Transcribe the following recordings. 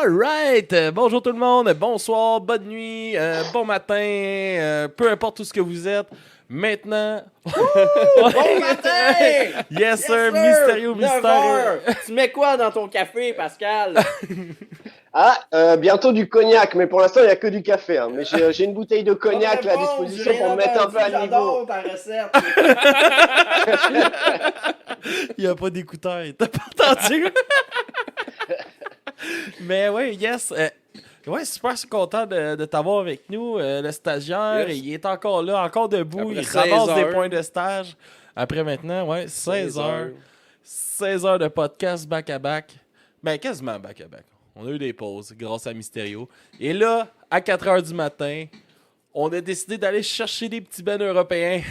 Alright! Bonjour tout le monde, bonsoir, bonne nuit, bon matin, peu importe où ce que vous êtes. Maintenant... Bon matin! Yes sir, mystérieux 9 mystère. heures. Tu mets quoi dans ton café, Pascal? Bientôt du cognac, mais pour l'instant, il n'y a que du café. Hein. Mais j'ai une bouteille de Bonne cognac là, à réponse, j'ai disposition pour rien me mettre un peu entendu, à niveau. j'adore ta recette. Il n'y a pas d'écouteur, t'as pas entendu? Mais ouais, yes. Ouais, super content de t'avoir avec nous. Le stagiaire, Yes. il est encore là, encore debout. Après Il 16 ramasse des heures. points de stage. Après maintenant, ouais, 16 heures. 16 heures de podcast back-à-back. Ben, quasiment back-à-back. On a eu des pauses grâce à Mysterio. Et là, à 4 heures du matin, on a décidé d'aller chercher des petits bennes européens.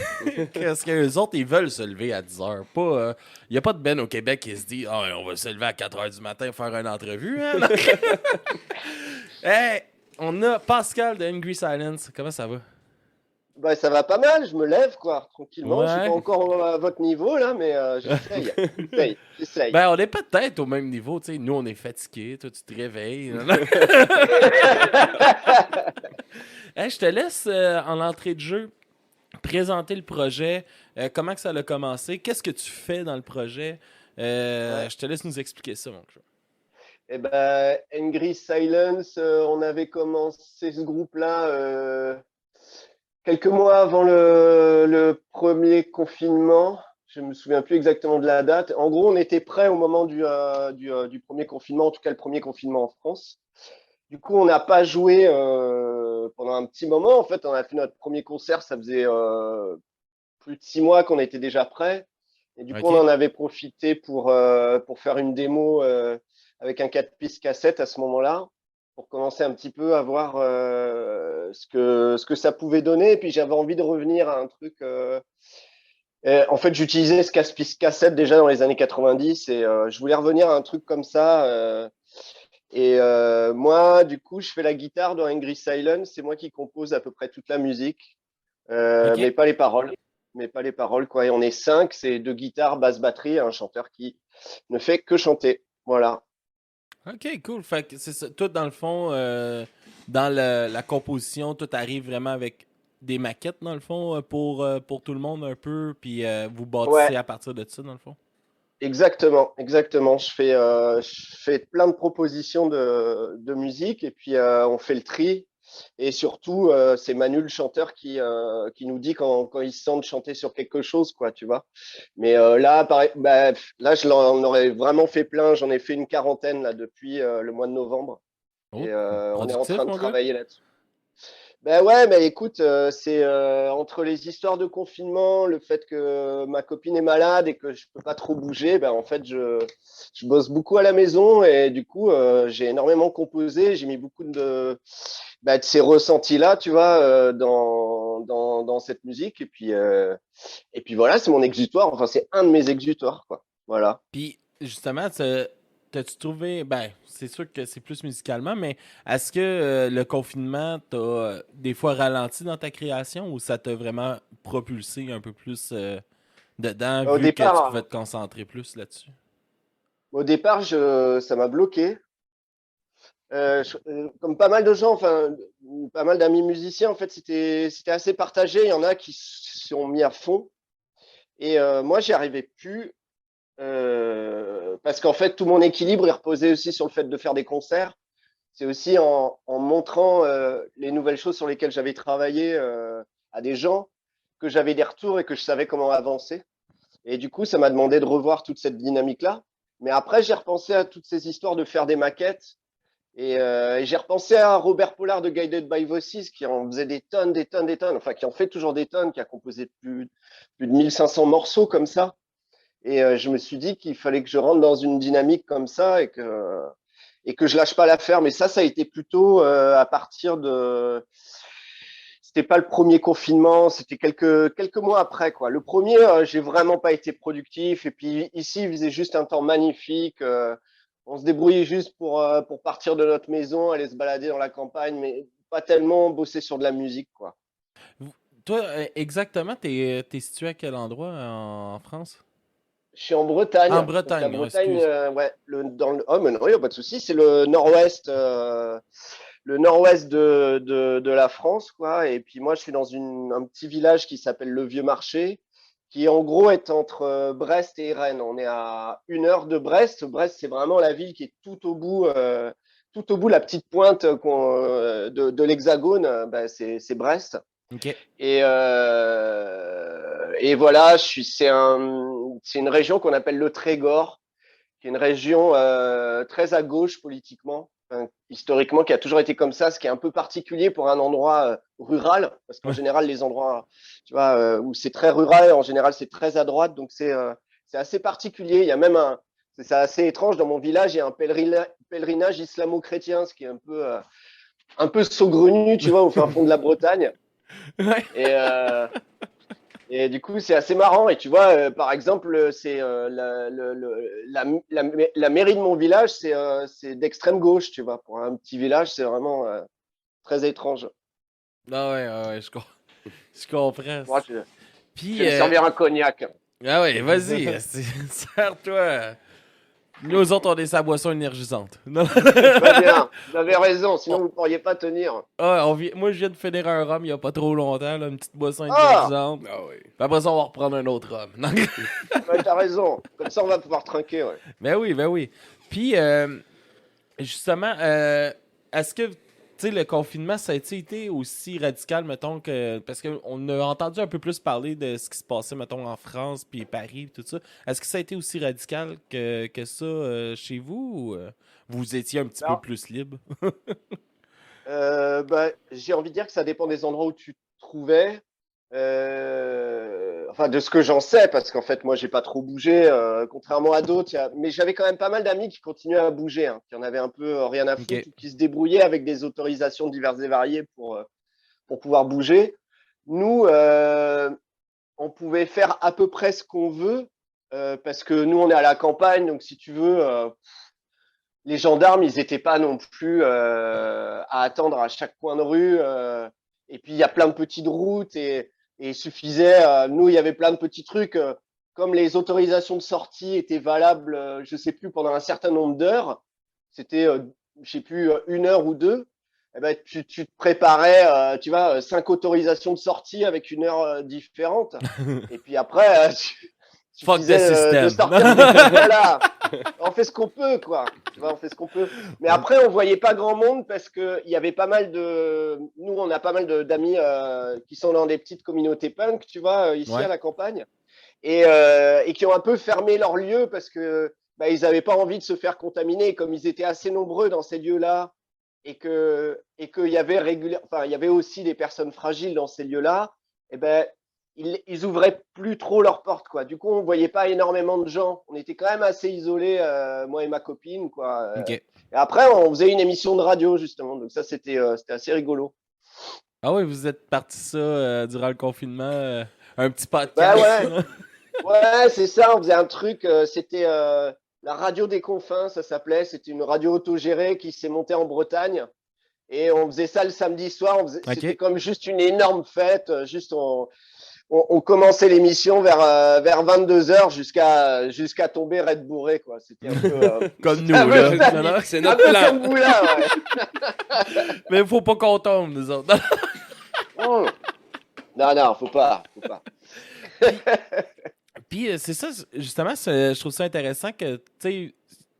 Parce qu'eux autres, ils veulent se lever à 10 heures. Il n'y a pas de ben au Québec qui se dit on va se lever à 4 heures du matin faire une entrevue. Hein? Hey, on a Pascal de Angry Silence. Comment ça va? Bah, ça va pas mal, je me lève quoi, tranquillement. Ouais. Je suis pas encore à votre niveau là, mais j'essaye. Ben, on est peut-être au même niveau. T'sais. Nous, on est fatigués. Toi, tu te réveilles. Hey, je te laisse en entrée de jeu présenter le projet. Comment que ça a commencé? Qu'est-ce que tu fais dans le projet? Ouais. Je te laisse nous expliquer ça, mon gars. Et ben, Angry Silence, on avait commencé ce groupe-là quelques mois avant le premier confinement. Je me souviens plus exactement de la date. En gros, on était prêts au moment du premier confinement, en tout cas le premier confinement en France. Du coup, on n'a pas joué pendant un petit moment. En fait, on a fait notre premier concert, ça faisait plus de 6 mois qu'on était déjà prêts. Et du coup, Ok. on en avait profité pour faire une démo avec un 4 pistes cassette à ce moment-là, pour commencer un petit peu à voir ce que ça pouvait donner. Et puis, j'avais envie de revenir à un truc. En fait, j'utilisais ce 4 pistes cassette déjà dans les années 90 et je voulais revenir à un truc comme ça. Moi, du coup, je fais la guitare dans Angry Silence. C'est moi qui compose à peu près toute la musique, Ok. mais pas les paroles. Mais pas les paroles, quoi. Et on est 5, c'est 2 guitares, basse, batterie, et un chanteur qui ne fait que chanter. Voilà. Ok, cool. Fait que c'est ça. Tout dans le fond, dans la composition, tout arrive vraiment avec des maquettes, dans le fond, pour tout le monde un peu. Puis vous bâtissez Ouais, à partir de ça, dans le fond. exactement, exactement. Je fais plein de propositions de musique et puis on fait le tri. Et surtout, c'est Manu le chanteur qui nous dit quand il se sent de chanter sur quelque chose, quoi, tu vois. Mais là, on aurait vraiment fait plein. J'en ai fait une quarantaine là depuis le mois de novembre. Oh, Et on est en productif, train de mon gars. travailler là-dessus. Ben ouais, mais écoute, c'est entre les histoires de confinement, le fait que ma copine est malade et que je peux pas trop bouger, ben en fait je bosse beaucoup à la maison et du coup j'ai énormément composé, j'ai mis beaucoup de ces ressentis-là, tu vois, dans cette musique et puis voilà, c'est mon exutoire, enfin c'est un de mes exutoires quoi. Voilà. Puis, justement, t'as-tu trouvé. Ben, c'est sûr que c'est plus musicalement, mais est-ce que le confinement t'a des fois ralenti dans ta création ou ça t'a vraiment propulsé un peu plus dedans Au vu que tu pouvais départ, te concentrer plus là-dessus? ça m'a bloqué. Comme pas mal de gens, enfin, pas mal d'amis musiciens, en fait, c'était assez partagé. Il y en a qui se sont mis à fond. Et moi, j'y arrivais plus. Parce qu'en fait, tout mon équilibre est reposé aussi sur le fait de faire des concerts. C'est aussi en montrant les nouvelles choses sur lesquelles j'avais travaillé à des gens, que j'avais des retours et que je savais comment avancer. Et du coup, ça m'a demandé de revoir toute cette dynamique-là. Mais après, j'ai repensé à toutes ces histoires de faire des maquettes et j'ai repensé à Robert Pollard de Guided by Voices, qui en faisait des tonnes, des tonnes, des tonnes, enfin qui en fait toujours des tonnes, qui a composé plus de 1500 morceaux comme ça. Et je me suis dit qu'il fallait que je rentre dans une dynamique comme ça et que je lâche pas l'affaire. Mais ça a été plutôt à partir de... C'était pas le premier confinement, c'était quelques mois après, quoi. Le premier, j'ai vraiment pas été productif. Et puis ici, il faisait juste un temps magnifique. On se débrouillait juste pour partir de notre maison, aller se balader dans la campagne, mais pas tellement bosser sur de la musique, quoi. Toi, exactement, t'es situé à quel endroit en France? Je suis en Bretagne. En Donc, Bretagne, la oh, Bretagne, excuse. ouais, oh, mais non, il n'y a pas de souci. C'est le nord-ouest de la France, quoi. Et puis moi, je suis dans un petit village qui s'appelle le Vieux Marché, qui en gros est entre Brest et Rennes. On est à 1 heure de Brest. Brest, c'est vraiment la ville qui est tout au bout, la petite pointe de l'Hexagone, c'est Brest. OK. Et voilà, c'est une région qu'on appelle le Trégor, qui est une région très à gauche politiquement, enfin, historiquement, qui a toujours été comme ça, ce qui est un peu particulier pour un endroit rural, parce qu'en Ouais. général, les endroits, tu vois, où c'est très rural, en général, c'est très à droite, donc c'est assez particulier. Il y a même c'est assez étrange, dans mon village, il y a un pèlerinage islamo-chrétien, ce qui est un peu saugrenu, tu vois, au fin fond de la Bretagne. Ouais. Et, et du coup, c'est assez marrant. Et tu vois, par exemple, c'est la mairie de mon village, c'est d'extrême gauche, tu vois. Pour un petit village, c'est vraiment très étrange. Ah ouais, je comprends. Moi, je Puis, vais me servir un cognac. ah ouais, vas-y, sers-toi. Nous autres, on est sa boisson énergisante. Non. Très bien, vous avez raison, sinon vous ne pourriez pas tenir. Ah, moi, je viens de finir un rhum il n'y a pas trop longtemps, là, une petite boisson Ah, énergisante. Ah oui. Puis après ça, on va reprendre un autre rhum. Non. bah, t'as raison. Comme ça, on va pouvoir trinquer. Ouais. Ben oui. Puis, justement, est-ce que, tu sais, le confinement, ça a été aussi radical, mettons, que. Parce qu'on a entendu un peu plus parler de ce qui se passait, mettons, en France, puis Paris, puis tout ça. Est-ce que ça a été aussi radical que ça chez vous, ou vous étiez un petit peu Alors, plus libre? j'ai envie de dire que ça dépend des endroits où tu te trouvais. Enfin, de ce que j'en sais, parce qu'en fait, moi, j'ai pas trop bougé, contrairement à d'autres. Mais j'avais quand même pas mal d'amis qui continuaient à bouger, hein, qui en avaient un peu rien à foutre, OK. ou qui se débrouillaient avec des autorisations diverses et variées pour pouvoir bouger. Nous, on pouvait faire à peu près ce qu'on veut, parce que nous, on est à la campagne, donc si tu veux, les gendarmes, ils n'étaient pas non plus à attendre à chaque coin de rue. Et puis, il y a plein de petites routes et il suffisait. Nous, il y avait plein de petits trucs. Comme les autorisations de sortie étaient valables, je ne sais plus, pendant un certain nombre d'heures, c'était, je sais plus, 1 heure ou 2. Eh ben, tu te préparais, tu vois, 5 autorisations de sortie avec 1 heure différente. Et puis après, Fuck the suffisait de system. sortir. Voilà, on fait ce qu'on peut, quoi. Tu vois, on fait ce qu'on peut. Mais après, on voyait pas grand monde parce que il y avait pas mal de. Nous, on a pas mal d'amis qui sont dans des petites communautés punk, tu vois, ici Ouais. à la campagne, et qui ont un peu fermé leur lieu parce que bah, ils n'avaient pas envie de se faire contaminer, comme ils étaient assez nombreux dans ces lieux-là, et qu'il y avait enfin, il y avait aussi des personnes fragiles dans ces lieux-là. Et ben ils ouvraient plus trop leurs portes, quoi. Du coup, on voyait pas énormément de gens. On était quand même assez isolés, moi et ma copine, quoi. OK. Et après, on faisait une émission de radio, justement. Donc ça, c'était assez rigolo. Ah oui, vous êtes parti ça durant le confinement, un petit Bah podcast. ouais, ouais, c'est ça. On faisait un truc. C'était la radio des confins, ça s'appelait. C'était une radio autogérée qui s'est montée en Bretagne. Et on faisait ça le samedi soir. C'était OK. comme juste une énorme fête. Juste on commençait l'émission vers 22 h jusqu'à tomber raide bourré, quoi. C'était un peu, Comme nous, un peu là. ça. Non, non. C'est un notre peu plan. comme vous là, ouais. Mais faut pas qu'on tombe, nous autres. Oh. Non, faut pas. Puis c'est ça, justement, je trouve ça intéressant que, tu sais,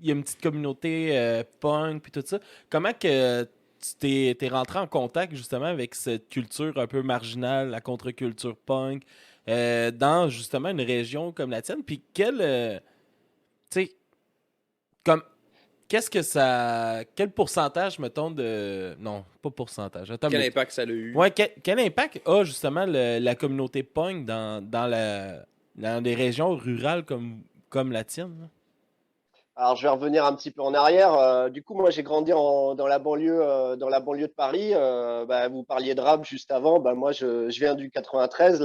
il y a une petite communauté punk puis tout ça. Comment que t'es rentré en contact, justement, avec cette culture un peu marginale, la contre-culture punk, dans, justement, une région comme la tienne? Puis tu sais, comme, qu'est-ce que ça... Quel pourcentage, mettons, de... Non, pas pourcentage. Attends, Quel mais- impact ça a eu? Ouais, quel impact a justement la communauté punk dans des régions rurales comme la tienne? Là? Alors, je vais revenir un petit peu en arrière. Du coup, moi, j'ai grandi dans la banlieue de Paris. Bah, vous parliez de rap juste avant. Bah, moi, je viens du 93,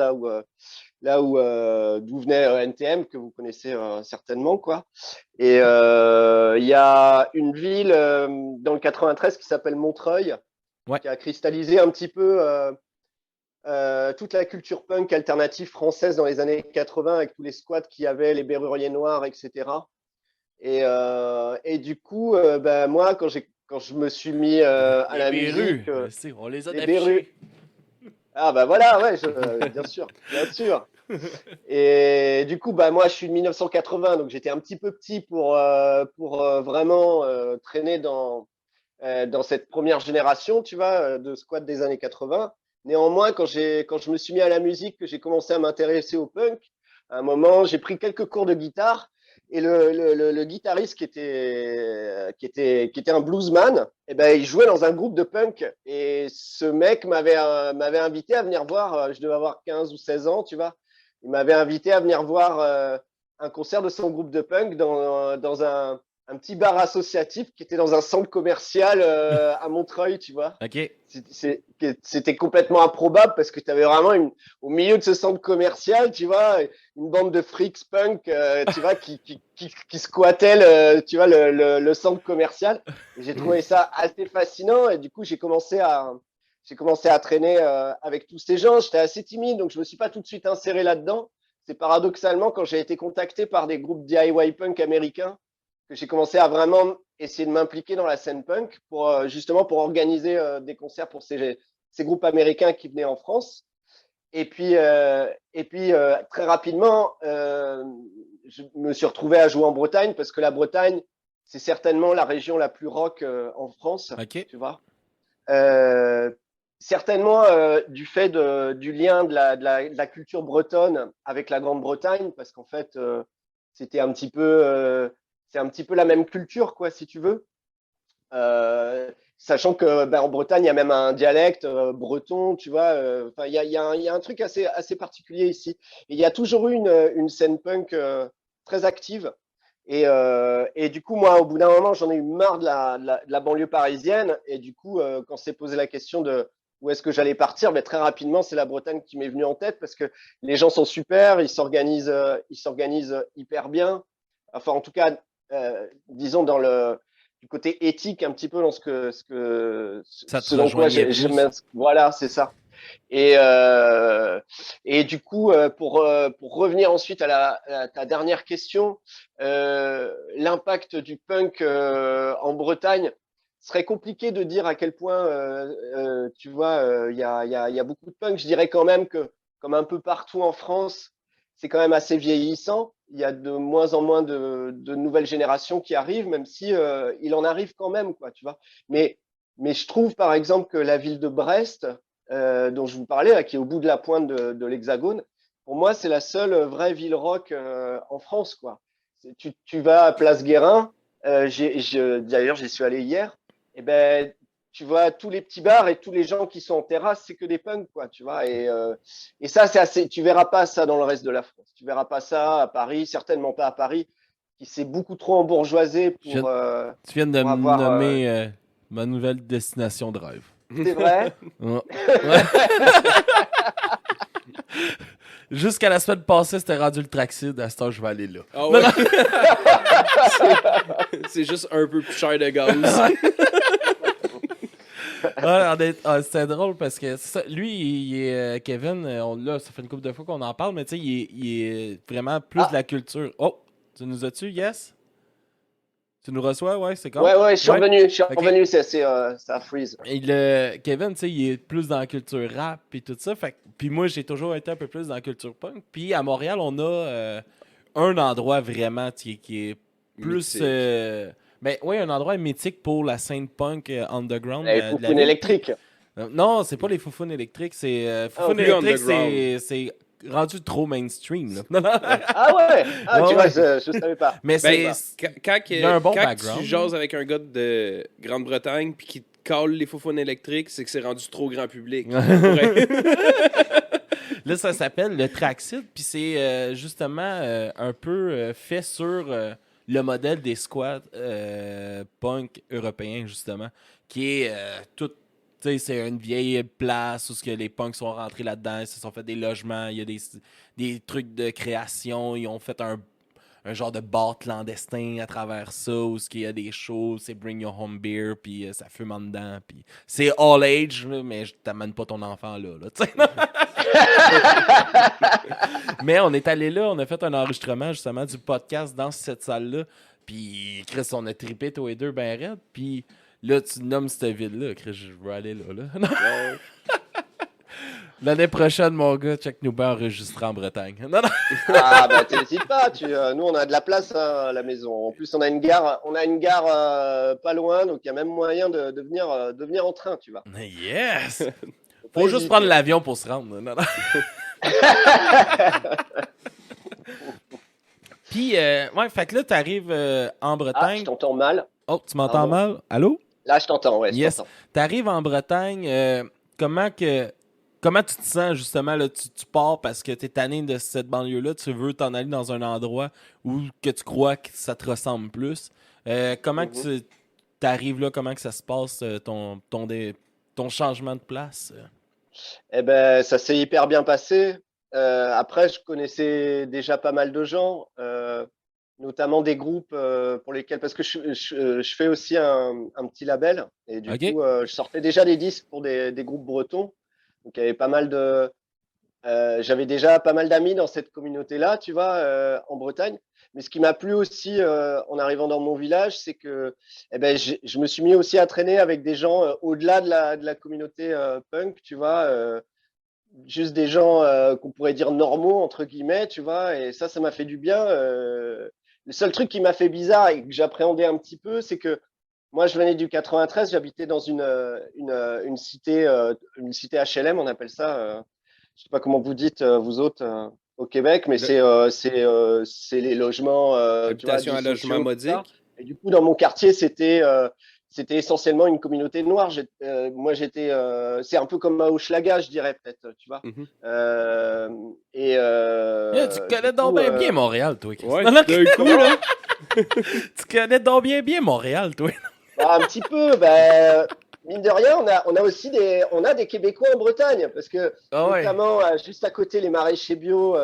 d'où venait NTM, que vous connaissez certainement, quoi. Et il y a une ville dans le 93 qui s'appelle Montreuil, Ouais. qui a cristallisé un petit peu toute la culture punk alternative française dans les années 80 avec tous les squats qu'il y avait, les Berruriers Noirs, etc. Et du coup, ben, moi, quand je me suis mis à Les la Bérus, musique, on les a les affichés. Berrus, ah bah voilà, ouais, bien sûr, bien sûr. Et du coup, bah moi, je suis de 1980, donc j'étais un petit peu petit pour vraiment traîner dans cette première génération, tu vois, de squat des années 80. Néanmoins, quand je me suis mis à la musique, que j'ai commencé à m'intéresser au punk, à un moment, j'ai pris quelques cours de guitare et le guitariste qui était un bluesman, eh ben, il jouait dans un groupe de punk et ce mec m'avait invité à venir voir, je devais avoir 15 ou 16 ans, tu vois. Il m'avait invité à venir voir un concert de son groupe de punk dans un petit bar associatif qui était dans un centre commercial à Montreuil, tu vois. OK. C'était complètement improbable parce que tu avais vraiment au milieu de ce centre commercial, tu vois, une bande de freaks punk, tu vois, qui squattait tu vois, le centre commercial. Et j'ai trouvé ça assez fascinant et du coup, j'ai commencé à traîner avec tous ces gens. J'étais assez timide, donc je me suis pas tout de suite inséré là-dedans. C'est paradoxalement quand j'ai été contacté par des groupes DIY punk américains que j'ai commencé à vraiment essayer de m'impliquer dans la scène punk pour justement pour organiser des concerts pour ces groupes américains qui venaient en France. Et puis très rapidement, je me suis retrouvé à jouer en Bretagne parce que la Bretagne, c'est certainement la région la plus rock en France, OK. tu vois. Euh, Certainement du fait du lien de la culture bretonne avec la Grande-Bretagne, parce qu'en fait, c'était un petit peu, c'est un petit peu la même culture, quoi, si tu veux. Sachant que ben, en Bretagne, il y a même un dialecte breton, tu vois. Enfin, il y a un truc assez particulier ici. Et il y a toujours eu une scène punk très active. Et du coup, moi, au bout d'un moment, j'en ai eu marre de la banlieue parisienne. Et du coup, quand s'est posé la question de où est-ce que j'allais partir, ben, très rapidement, c'est la Bretagne qui m'est venue en tête parce que les gens sont super, ils s'organisent hyper bien. Enfin, en tout cas, disons du côté éthique un petit peu dans Ça te ce dans quoi rejoignait plus. voilà, c'est ça. Et, du coup, pour revenir ensuite à ta dernière question, l'impact du punk en Bretagne serait compliqué de dire à quel point, tu vois, il y a beaucoup de punk. Je dirais quand même que, comme un peu partout en France, c'est quand même assez vieillissant. Il y a de moins en moins de nouvelles générations qui arrivent, même si il en arrive quand même, quoi, tu vois. Mais je trouve, par exemple, que la ville de Brest, dont je vous parlais, là, qui est au bout de la pointe de l'Hexagone, pour moi, c'est la seule vraie ville rock en France, quoi. Tu vas à Place Guérin, d'ailleurs, j'y suis allé hier, et ben, tu vois tous les petits bars et tous les gens qui sont en terrasse, c'est que des punks, quoi, tu vois. Et ça, c'est assez. Tu verras pas ça dans le reste de la France. Tu verras pas ça à Paris, certainement pas à Paris, qui s'est beaucoup trop embourgeoisé Tu viens de pour me avoir. nommer ma nouvelle destination de rêve. C'est vrai. Ouais. Ouais. Jusqu'à la semaine passée, c'était rendu le Traxide. À ce temps, je vais aller là. Ah ouais? C'est juste un peu plus cher de gaz. C'était drôle parce que c'est ça, lui, il est, Kevin, là, ça fait une couple de fois qu'on en parle, mais tu sais, il est vraiment plus de la culture. Oh, tu nous as-tu? Yes? Tu nous reçois? Ouais, c'est con? Ouais, je suis revenu, Ok. ça freeze. Et Kevin, tu sais, il est plus dans la culture rap et tout ça. Puis moi, j'ai toujours été un peu plus dans la culture punk. Puis à Montréal, on a un endroit vraiment qui est plus. Mythique. Ben oui, un endroit mythique pour la scène punk underground Et de la Foufoune ville. électrique. Non, c'est pas les Foufounes électriques. C'est Foufounes plus électriques, underground. c'est rendu trop mainstream. Là. Non, non. Ah ouais, ah, Ouais, tu vois, ouais. je savais pas. Mais Ben, c'est. quand il a un bon quand background. tu jases avec un gars de Grande-Bretagne puis qui te cale les faufounes électriques, c'est que c'est rendu trop grand public. Là, ça s'appelle le Traxid, puis c'est justement un peu fait sur le modèle des squats punk européens, justement, qui est tout. Tu sais, c'est une vieille place où ce que les punks sont rentrés là-dedans, ils se sont fait des logements, il y a des trucs de création, ils ont fait un genre de bar clandestin à travers ça, où il y a des shows, c'est Bring Your Home Beer, puis ça fume en dedans, puis c'est all age, là, mais je t'amène pas ton enfant là tu sais. Mais on est allé là, on a fait un enregistrement justement du podcast dans cette salle-là, puis Chris, on a trippé tous les deux ben raide, puis là, tu nommes cette ville-là, Chris, je veux aller là. L'année prochaine, mon gars, check nous bien enregistré en Bretagne. Non. Ah bah t'hésites pas, nous on a de la place hein, à la maison. En plus on a une gare, pas loin, donc il y a même moyen de venir en train, tu vois. Yes! Pas Faut juste hésiter. prendre l'avion pour se rendre. Non. Puis, ouais, fait que là, t'arrives en Ah, Bretagne. je t'entends mal. Oh, tu m'entends Pardon. mal? Allô? Là je t'entends, ouais, je Yes. t'entends. T'arrives en Bretagne, comment tu te sens justement là, tu pars parce que t'es tanné de cette banlieue-là, tu veux t'en aller dans un endroit où que tu crois que ça te ressemble plus. Comment que tu t'arrives là, comment que ça se passe ton changement de place? Eh ben ça s'est hyper bien passé. Après je connaissais déjà pas mal de gens, notamment des groupes pour lesquels, parce que je fais aussi un petit label et du Ok. coup je sortais déjà des disques pour des groupes bretons. Donc il y avait pas mal de j'avais déjà pas mal d'amis dans cette communauté-là, tu vois, en Bretagne. Mais ce qui m'a plu aussi en arrivant dans mon village, c'est que eh ben, je me suis mis aussi à traîner avec des gens au-delà de la communauté punk, tu vois, juste des gens qu'on pourrait dire normaux, entre guillemets, tu vois, et ça m'a fait du bien. Le seul truc qui m'a fait bizarre et que j'appréhendais un petit peu, c'est que moi, je venais du 93, j'habitais dans une cité HLM, on appelle ça. Je sais pas comment vous dites, vous autres, au Québec, mais c'est les logements, tu vois, Habitation dits à logement sociaux, tout ça. modique. Et du coup, dans mon quartier, c'était essentiellement une communauté noire. Moi, c'est un peu comme à Hochelaga, je dirais peut-être, tu vois. Mhm. Tu connais Du donc coup, bien Montréal, toi. Chris. Ouais, Non, non, d'un coup, là. tu connais donc bien Montréal, toi. bah, un petit peu, mine de rien, on a aussi des Québécois en Bretagne, parce que Ah ouais. notamment juste à côté, les maraîchers bio,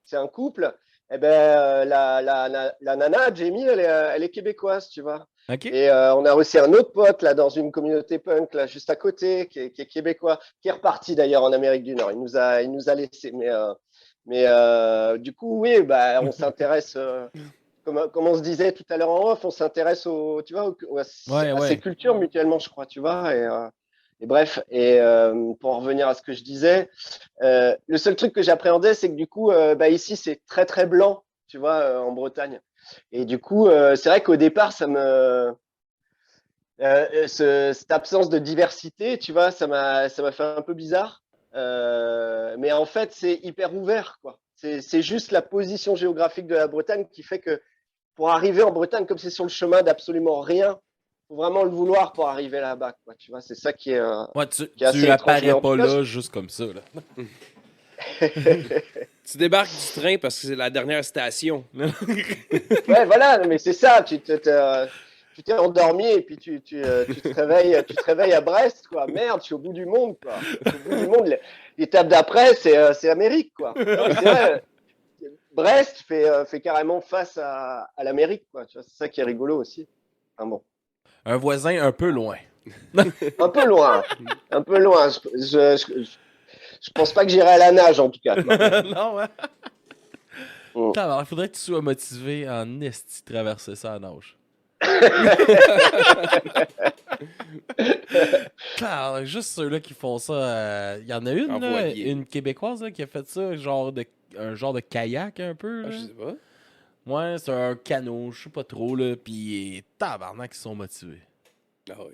c'est un couple. Eh ben, la nana, Jamie, elle est québécoise, tu vois. OK. Et on a aussi un autre pote là dans une communauté punk là juste à côté qui est québécois, qui est reparti d'ailleurs en Amérique du Nord. Il nous a laissé, du coup oui, bah on s'intéresse. Comme on se disait tout à l'heure en off, on s'intéresse à ces cultures mutuellement, je crois, tu vois. Et bref, pour en revenir à ce que je disais, le seul truc que j'appréhendais, c'est que du coup, ici, c'est très très blanc, tu vois, en Bretagne. Et du coup, c'est vrai qu'au départ, cette absence de diversité, tu vois, ça m'a fait un peu bizarre. Mais en fait, c'est hyper ouvert, quoi. C'est juste la position géographique de la Bretagne qui fait que pour arriver en Bretagne, comme c'est sur le chemin d'absolument rien, faut vraiment le vouloir pour arriver là-bas, quoi. Tu vois, c'est ça qui est Ouais, qui est assez tu étrange. Mais apparais en pas tout cas, là juste comme ça. Là. Tu débarques du train parce que c'est la dernière station. ouais, voilà, mais c'est ça. Tu t'es endormi et puis tu te réveilles à Brest, quoi. Merde, je suis au bout du monde, quoi. Je suis au bout du monde. L'étape d'après, c'est Amérique, quoi. Non, mais c'est vrai. Brest fait carrément face à l'Amérique, quoi. Tu vois, c'est ça qui est rigolo aussi. Enfin, bon. Un voisin un peu loin. Un peu loin. Un peu loin. Je pense pas que j'irai à la nage, en tout cas. Non, ouais. Mm. Alors, il faudrait que tu sois motivé en esti de traverser ça à nage. Alors, juste ceux-là qui font ça. Il y en a une, En là, voilier. une Québécoise là, qui a fait ça, un genre de kayak un peu. Ah, Là. je sais pas. Ouais, c'est un canot, je sais pas trop, là. Puis, tabarnak, ils sont motivés. Ah oui.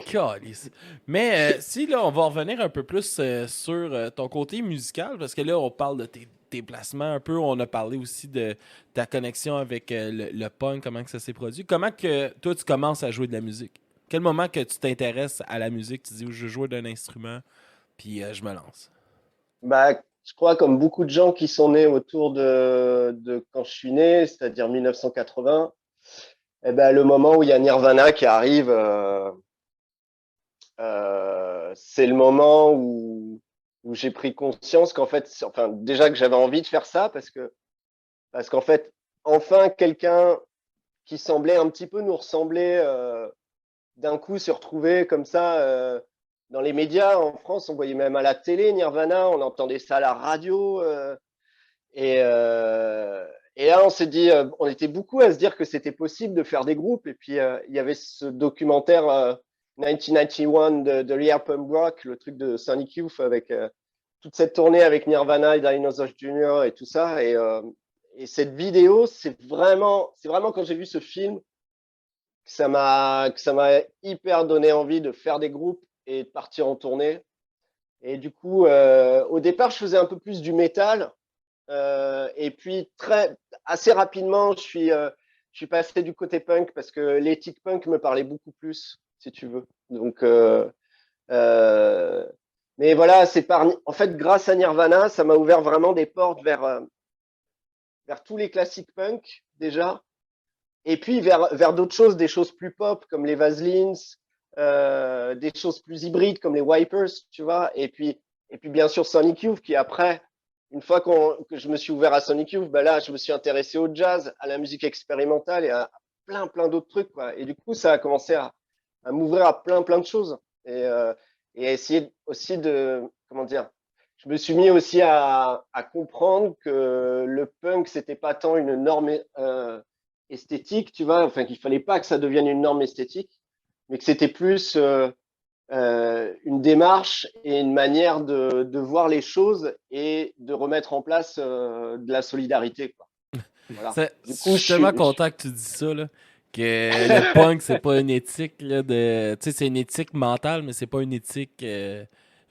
Calisse. Mais si là, on va revenir un peu plus sur ton côté musical, parce que là, on parle de tes placements un peu, on a parlé aussi de ta connexion avec le punk, comment que ça s'est produit. Comment que toi, tu commences à jouer de la musique? Quel moment que tu t'intéresses à la musique, tu dis, je joue d'un instrument, puis je me lance? Je crois comme beaucoup de gens qui sont nés autour de quand je suis né, c'est-à-dire 1980, le moment où il y a Nirvana qui arrive, c'est le moment où j'ai pris conscience qu'en fait, enfin, déjà que j'avais envie de faire ça parce qu'en fait, enfin quelqu'un qui semblait un petit peu nous ressembler, d'un coup se retrouver comme ça dans les médias en France. On voyait même à la télé Nirvana, on entendait ça à la radio. Et, euh, et là, on s'est dit, on était beaucoup à se dire que c'était possible de faire des groupes. Et puis, il y avait ce documentaire 1991 de Real Punk Rock, le truc de Sonic Youth, avec toute cette tournée avec Nirvana et Dinosaur Jr. et tout ça. Et cette vidéo, c'est vraiment quand j'ai vu ce film que ça m'a hyper donné envie de faire des groupes et de partir en tournée. Et du coup, au départ, je faisais un peu plus du métal. Et puis assez rapidement, je suis passé du côté punk parce que l'éthique punk me parlait beaucoup plus, si tu veux. Donc, euh, mais voilà, en fait, grâce à Nirvana, ça m'a ouvert vraiment des portes vers tous les classiques punk déjà, et puis vers d'autres choses, des choses plus pop comme les Vaselines, des choses plus hybrides comme les Wipers, tu vois. Et puis bien sûr Sonic Youth qui après une fois que je me suis ouvert à Sonic Youth, ben là, je me suis intéressé au jazz, à la musique expérimentale et à plein d'autres trucs, quoi. Et du coup, ça a commencé à m'ouvrir à plein de choses. Et à essayer aussi comment dire, je me suis mis aussi à comprendre que le punk, c'était pas tant une norme esthétique, tu vois, enfin, qu'il fallait pas que ça devienne une norme esthétique, mais que c'était plus une démarche et une manière de voir les choses et de remettre en place de la solidarité, quoi. Voilà. Je suis tellement content que tu dis ça, là, que le punk, c'est pas une éthique là, tu sais, c'est une éthique mentale, mais c'est pas une éthique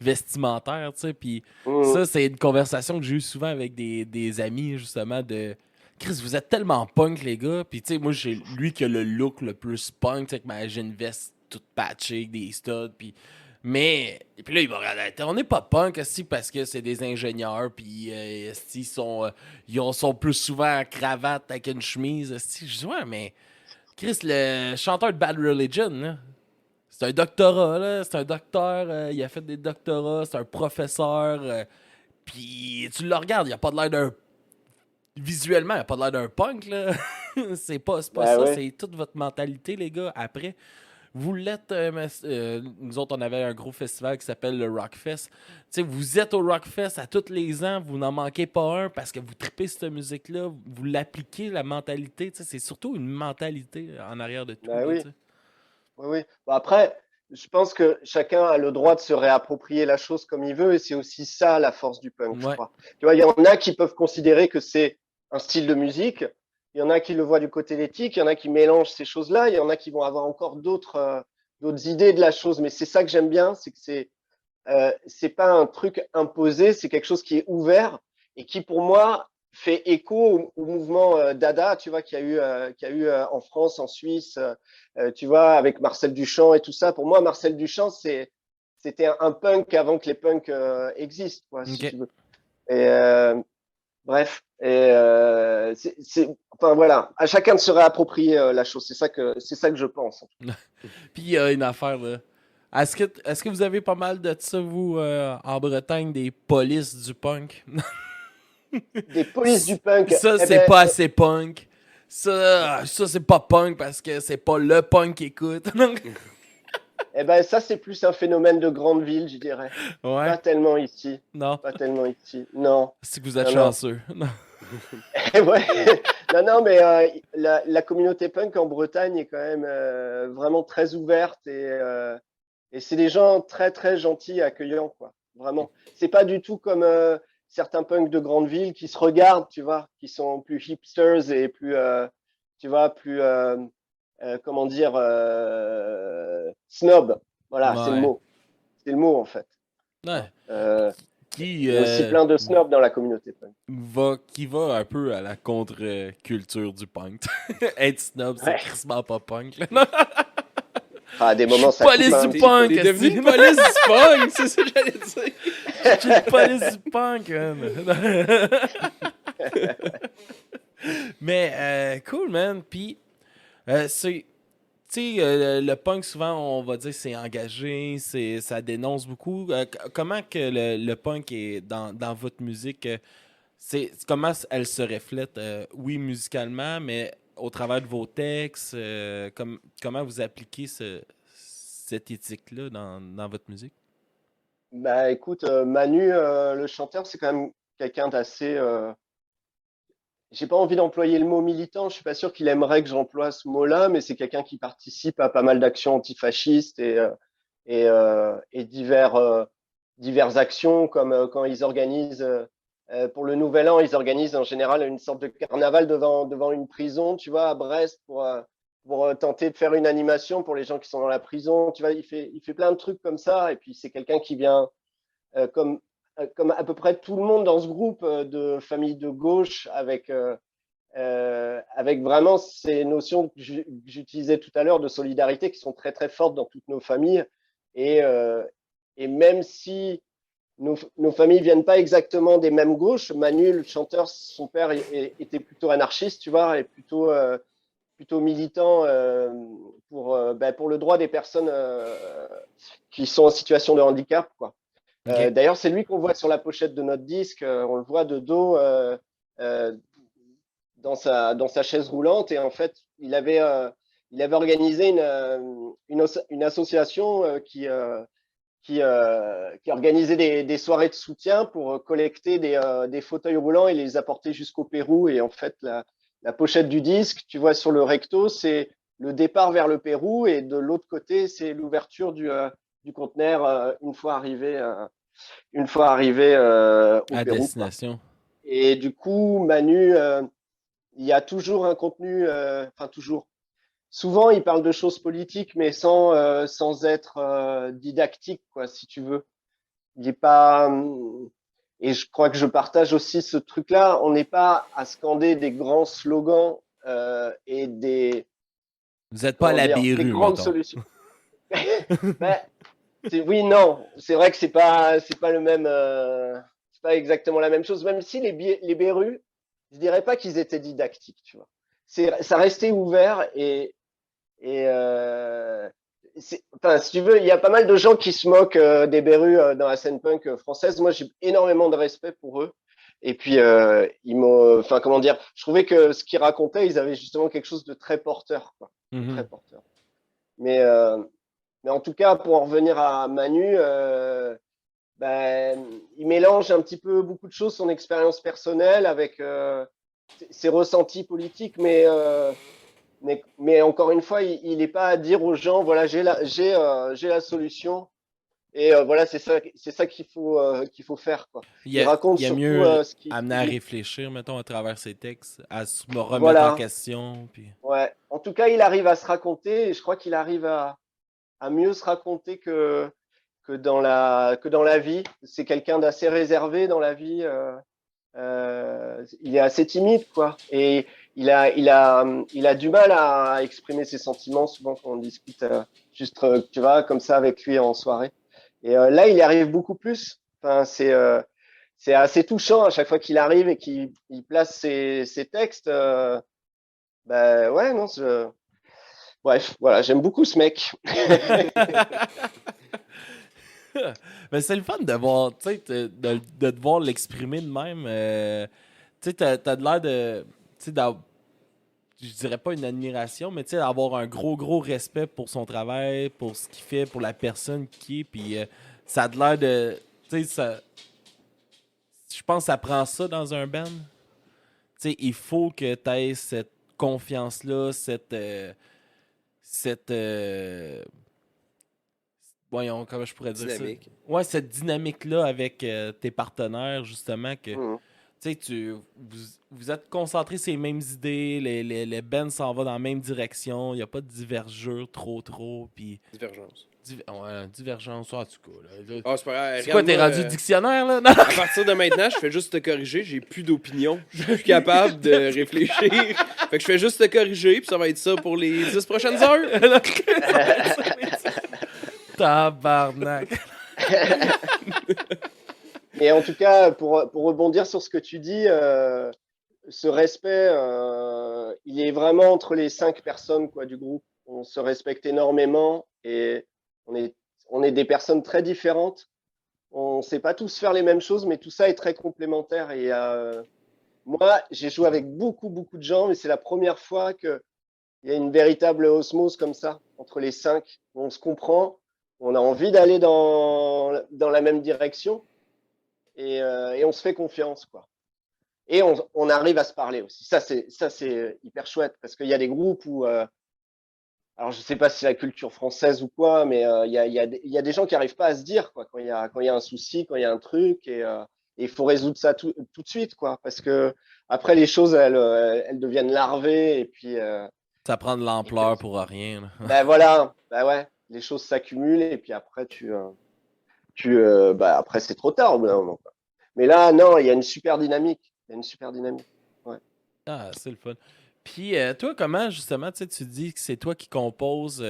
vestimentaire, tu sais. Puis ça, c'est une conversation que j'ai eue souvent avec des amis, justement, de Chris, vous êtes tellement punk, les gars. Puis tu sais, moi, j'ai lui qui a le look le plus punk, tu sais, avec j'ai une veste toute patchée, avec des studs, puis mais, et puis là, il va regarder, on n'est pas punk aussi parce que c'est des ingénieurs, puis ils sont plus souvent en cravate avec une chemise. Je dis, ouais, mais Chris, le chanteur de Bad Religion, là, c'est un doctorat, là, c'est un docteur, il a fait des doctorats, c'est un professeur, puis tu le regardes, il a pas de l'air d'un. Visuellement, il a pas de l'air d'un punk, là. c'est pas ça, ouais. c'est toute votre mentalité, les gars. Après, vous l'êtes, nous autres, on avait un gros festival qui s'appelle le Rockfest. T'sais, vous êtes au Rockfest à tous les ans, vous n'en manquez pas un parce que vous tripez cette musique-là, vous l'appliquez, la mentalité. C'est surtout une mentalité en arrière de tout. Ben là, oui. Oui. Bon, après, je pense que chacun a le droit de se réapproprier la chose comme il veut et c'est aussi ça la force du punk, je crois. Tu vois, il y en a qui peuvent considérer que c'est un style de musique, il y en a qui le voient du côté d'éthique, il y en a qui mélangent ces choses-là, il y en a qui vont avoir encore d'autres idées de la chose. Mais c'est ça que j'aime bien, c'est que c'est pas un truc imposé, c'est quelque chose qui est ouvert et qui pour moi fait écho au mouvement Dada, tu vois, qu'il y a eu en France, en Suisse, tu vois, avec Marcel Duchamp et tout ça. Pour moi, Marcel Duchamp, c'était un punk avant que les punks existent, quoi, si tu veux. Et bref, enfin voilà, à chacun de se réapproprier la chose. C'est ça que je pense. Puis il y a une affaire là. Est-ce que vous avez pas mal de ça, vous, en Bretagne, des polices du punk? Des polices du punk. Ça, c'est pas assez punk. Ça c'est pas punk parce que c'est pas le punk qui écoute. Eh ben, ça, c'est plus un phénomène de grande ville, je dirais. Ouais. Pas tellement ici. Non. Pas tellement ici. Non. C'est que vous êtes chanceux. Non. Ouais. Non, mais la communauté punk en Bretagne est quand même vraiment très ouverte et c'est des gens très gentils et accueillants, quoi. Vraiment. C'est pas du tout comme certains punks de grande ville qui se regardent, tu vois, qui sont plus hipsters et plus, tu vois, plus, comment dire, snob. Voilà, c'est le mot. C'est le mot, en fait. Ouais. Il y a aussi plein de snobs dans la communauté punk. Qui va un peu à la contre-culture du punk. Être snob, c'est crissement pas punk. À des moments, ça police du punk! T'es devenu une police du punk, c'est ça que j'allais dire. Je suis une police du punk, Mais cool, man. Puis, c'est... Tu sais, le punk, souvent, on va dire c'est engagé, ça dénonce beaucoup. Comment que le punk est dans votre musique? comment elle se reflète, oui, musicalement, mais au travers de vos textes, comment vous appliquez cette éthique-là dans votre musique? Bah écoute, Manu, le chanteur, c'est quand même quelqu'un d'assez. J'ai pas envie d'employer le mot militant. Je suis pas sûr qu'il aimerait que j'emploie ce mot-là, mais c'est quelqu'un qui participe à pas mal d'actions antifascistes et diverses actions comme quand ils organisent pour le Nouvel An, ils organisent en général une sorte de carnaval devant une prison, tu vois, à Brest pour tenter de faire une animation pour les gens qui sont dans la prison. Tu vois, il fait plein de trucs comme ça. Et puis c'est quelqu'un qui vient euh, comme comme à peu près tout le monde dans ce groupe de famille de gauche avec vraiment ces notions que j'utilisais tout à l'heure de solidarité qui sont très très fortes dans toutes nos familles. Et, euh, et même si nos familles viennent pas exactement des mêmes gauches, Manu, le chanteur, son père était plutôt anarchiste, tu vois, et plutôt militant pour le droit des personnes qui sont en situation de handicap, quoi. OK. D'ailleurs, c'est lui qu'on voit sur la pochette de notre disque. On le voit de dos euh, dans sa chaise roulante. Et en fait, il avait organisé une association qui organisait des soirées de soutien pour collecter des fauteuils roulants et les apporter jusqu'au Pérou. Et en fait, la pochette du disque, tu vois sur le recto, c'est le départ vers le Pérou. Et de l'autre côté, c'est l'ouverture du conteneur une fois arrivé au À Pérou, quoi. destination. Et du coup, Manu, il y a toujours un contenu, enfin toujours. Souvent, il parle de choses politiques, mais sans être didactique, quoi, si tu veux. Il est pas. Et je crois que je partage aussi ce truc-là. On n'est pas à scander des grands slogans et Vous n'êtes pas à comment la dire, des Béru, grandes mettons. solutions. Ben, oui, non, c'est vrai que c'est pas le même, c'est pas exactement la même chose. Même si les Berus, je dirais pas qu'ils étaient didactiques, tu vois. Ça restait ouvert et enfin, si tu veux, il y a pas mal de gens qui se moquent des Berus dans la scène punk française. Moi, j'ai énormément de respect pour eux. Et puis, enfin, comment dire, je trouvais que ce qu'ils racontaient, ils avaient justement quelque chose de très porteur, quoi, de très Mhm. porteur. Mais, euh, mais en tout cas, pour en revenir à Manu, ben, il mélange un petit peu beaucoup de choses, son expérience personnelle avec ses ressentis politiques, mais encore une fois, il n'est pas à dire aux gens, voilà, j'ai la solution et voilà, c'est ça qu'il faut faire, quoi. Il raconte Il y a surtout mieux ce qu'il amener à vit. réfléchir, mettons, à travers ses textes, à se remettre en Voilà, question. Puis... ouais. En tout cas, il arrive à se raconter et je crois qu'il arrive à mieux se raconter que dans la vie. C'est quelqu'un d'assez réservé dans la vie. Il est assez timide, quoi. Et il a du mal à exprimer ses sentiments souvent quand on discute juste, tu vois, comme ça avec lui en soirée. Et là, il y arrive beaucoup plus. Enfin, c'est assez touchant à chaque fois qu'il arrive et qu'il place ses textes. Ben ouais, non, bref, voilà, j'aime beaucoup ce mec. Mais c'est le fun de voir, tu sais, de te voir l'exprimer de même. Tu sais, t'as de l'air de. Tu sais, je dirais pas une admiration, mais tu sais, d'avoir un gros respect pour son travail, pour ce qu'il fait, pour la personne qui est. Puis ça a de l'air de. Tu sais, je pense que ça prend ça dans un band. Tu sais, il faut que tu aies cette confiance-là, cette voyons, comment je pourrais dire ça? Dynamique. Ouais, cette dynamique-là avec tes partenaires, justement, que Mhm. tu sais, vous êtes concentrés sur les mêmes idées, les bands s'en vont dans la même direction, il n'y a pas de divergeur trop, puis Divergence. ouais, divergence, en tout cas. Là. Ah, c'est pas grave. C'est quoi, t'es Regarde-moi, rendu dictionnaire, là? Non? à partir de maintenant, je fais juste te corriger. J'ai plus d'opinion. Je suis plus capable de réfléchir. Fait que je fais juste te corriger, puis ça va être ça pour les 10 prochaines heures. Tabarnak. Et en tout cas, pour rebondir sur ce que tu dis, ce respect, il est vraiment entre les 5 personnes quoi, du groupe. On se respecte énormément et on est des personnes très différentes. on sait pas tous faire les mêmes choses, mais tout ça est très complémentaire. Et moi, j'ai joué avec beaucoup, beaucoup de gens, mais c'est la première fois qu'il y a une véritable osmose comme ça entre les 5. On se comprend, on a envie d'aller dans la même direction et on se fait confiance, quoi. Et on arrive à se parler aussi. Ça, c'est hyper chouette parce qu'il y a des groupes où, alors je sais pas si c'est la culture française ou quoi, mais il y a des gens qui arrivent pas à se dire, quoi, quand il y a un souci, quand il y a un truc, et il faut résoudre ça tout de suite, quoi, parce que après les choses, elles deviennent larvées, Ça prend de et puis l'ampleur pour rien. Là. ben voilà, ben ouais, les choses s'accumulent, et puis après bah après c'est trop tard au bout d'un moment, quoi. Mais là, non, il y a une super dynamique, il y a une super dynamique. Ouais. Ah, c'est le fun. Puis toi, comment justement, tu dis que c'est toi qui composes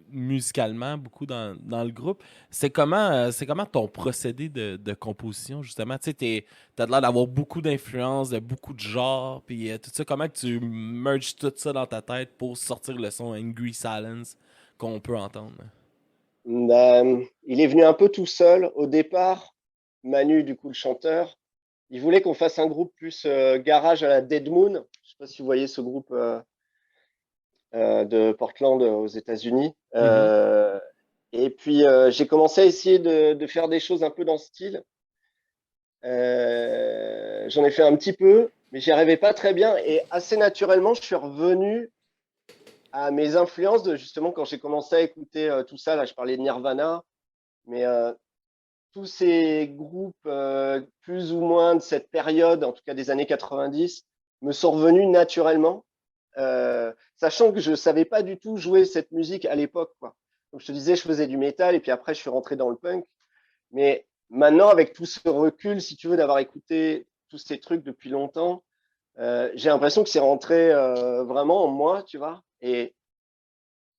musicalement beaucoup dans le groupe. C'est comment ton procédé de composition, justement? Tu sais, t'as l'air d'avoir beaucoup d'influences, de beaucoup de genres, puis tout ça, comment que tu merges tout ça dans ta tête pour sortir le son Angry Silence qu'on peut entendre? Ben, il est venu un peu tout seul. Au départ, Manu, du coup, le chanteur, il voulait qu'on fasse un groupe plus garage à la Dead Moon. Je sais pas si vous voyez ce groupe de Portland aux États-Unis. Mhm. Et puis, j'ai commencé à essayer de faire des choses un peu dans ce style. J'en ai fait un petit peu, mais j'y arrivais pas très bien. Et assez naturellement, je suis revenu à mes influences de justement quand j'ai commencé à écouter tout ça. Là, je parlais de Nirvana, mais tous ces groupes plus ou moins de cette période, en tout cas des années 90, me sont revenus naturellement, sachant que je savais pas du tout jouer cette musique à l'époque, quoi. Donc je te disais, je faisais du métal et puis après je suis rentré dans le punk. Mais maintenant, avec tout ce recul, si tu veux, d'avoir écouté tous ces trucs depuis longtemps, j'ai l'impression que c'est rentré vraiment en moi, tu vois. Et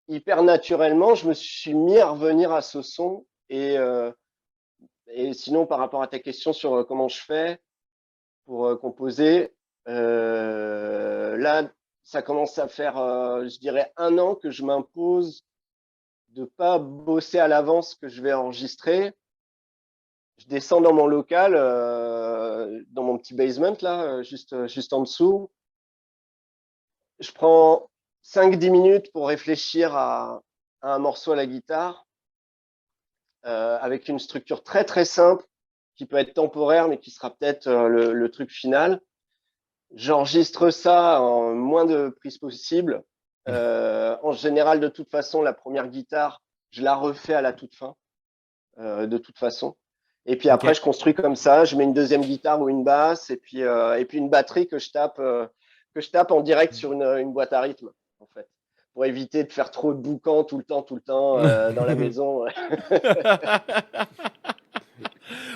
hyper naturellement, je me suis mis à revenir à ce son et sinon, par rapport à ta question sur comment je fais pour composer, là, ça commence à faire, je dirais, 1 an que je m'impose de pas bosser à l'avance que je vais enregistrer. Je descends dans mon local, dans mon petit basement, là, juste en dessous. Je prends 5-10 minutes pour réfléchir à un morceau à la guitare, avec une structure très très simple qui peut être temporaire, mais qui sera peut-être le truc final. J'enregistre ça en moins de prises possible. En général, de toute façon, la première guitare, je la refais à la toute fin, de toute façon. Et puis après, OK. je construis comme ça. Je mets une deuxième guitare ou une basse, et puis une batterie que je tape en direct sur une boîte à rythme, en fait, pour éviter de faire trop de boucan tout le temps dans la maison.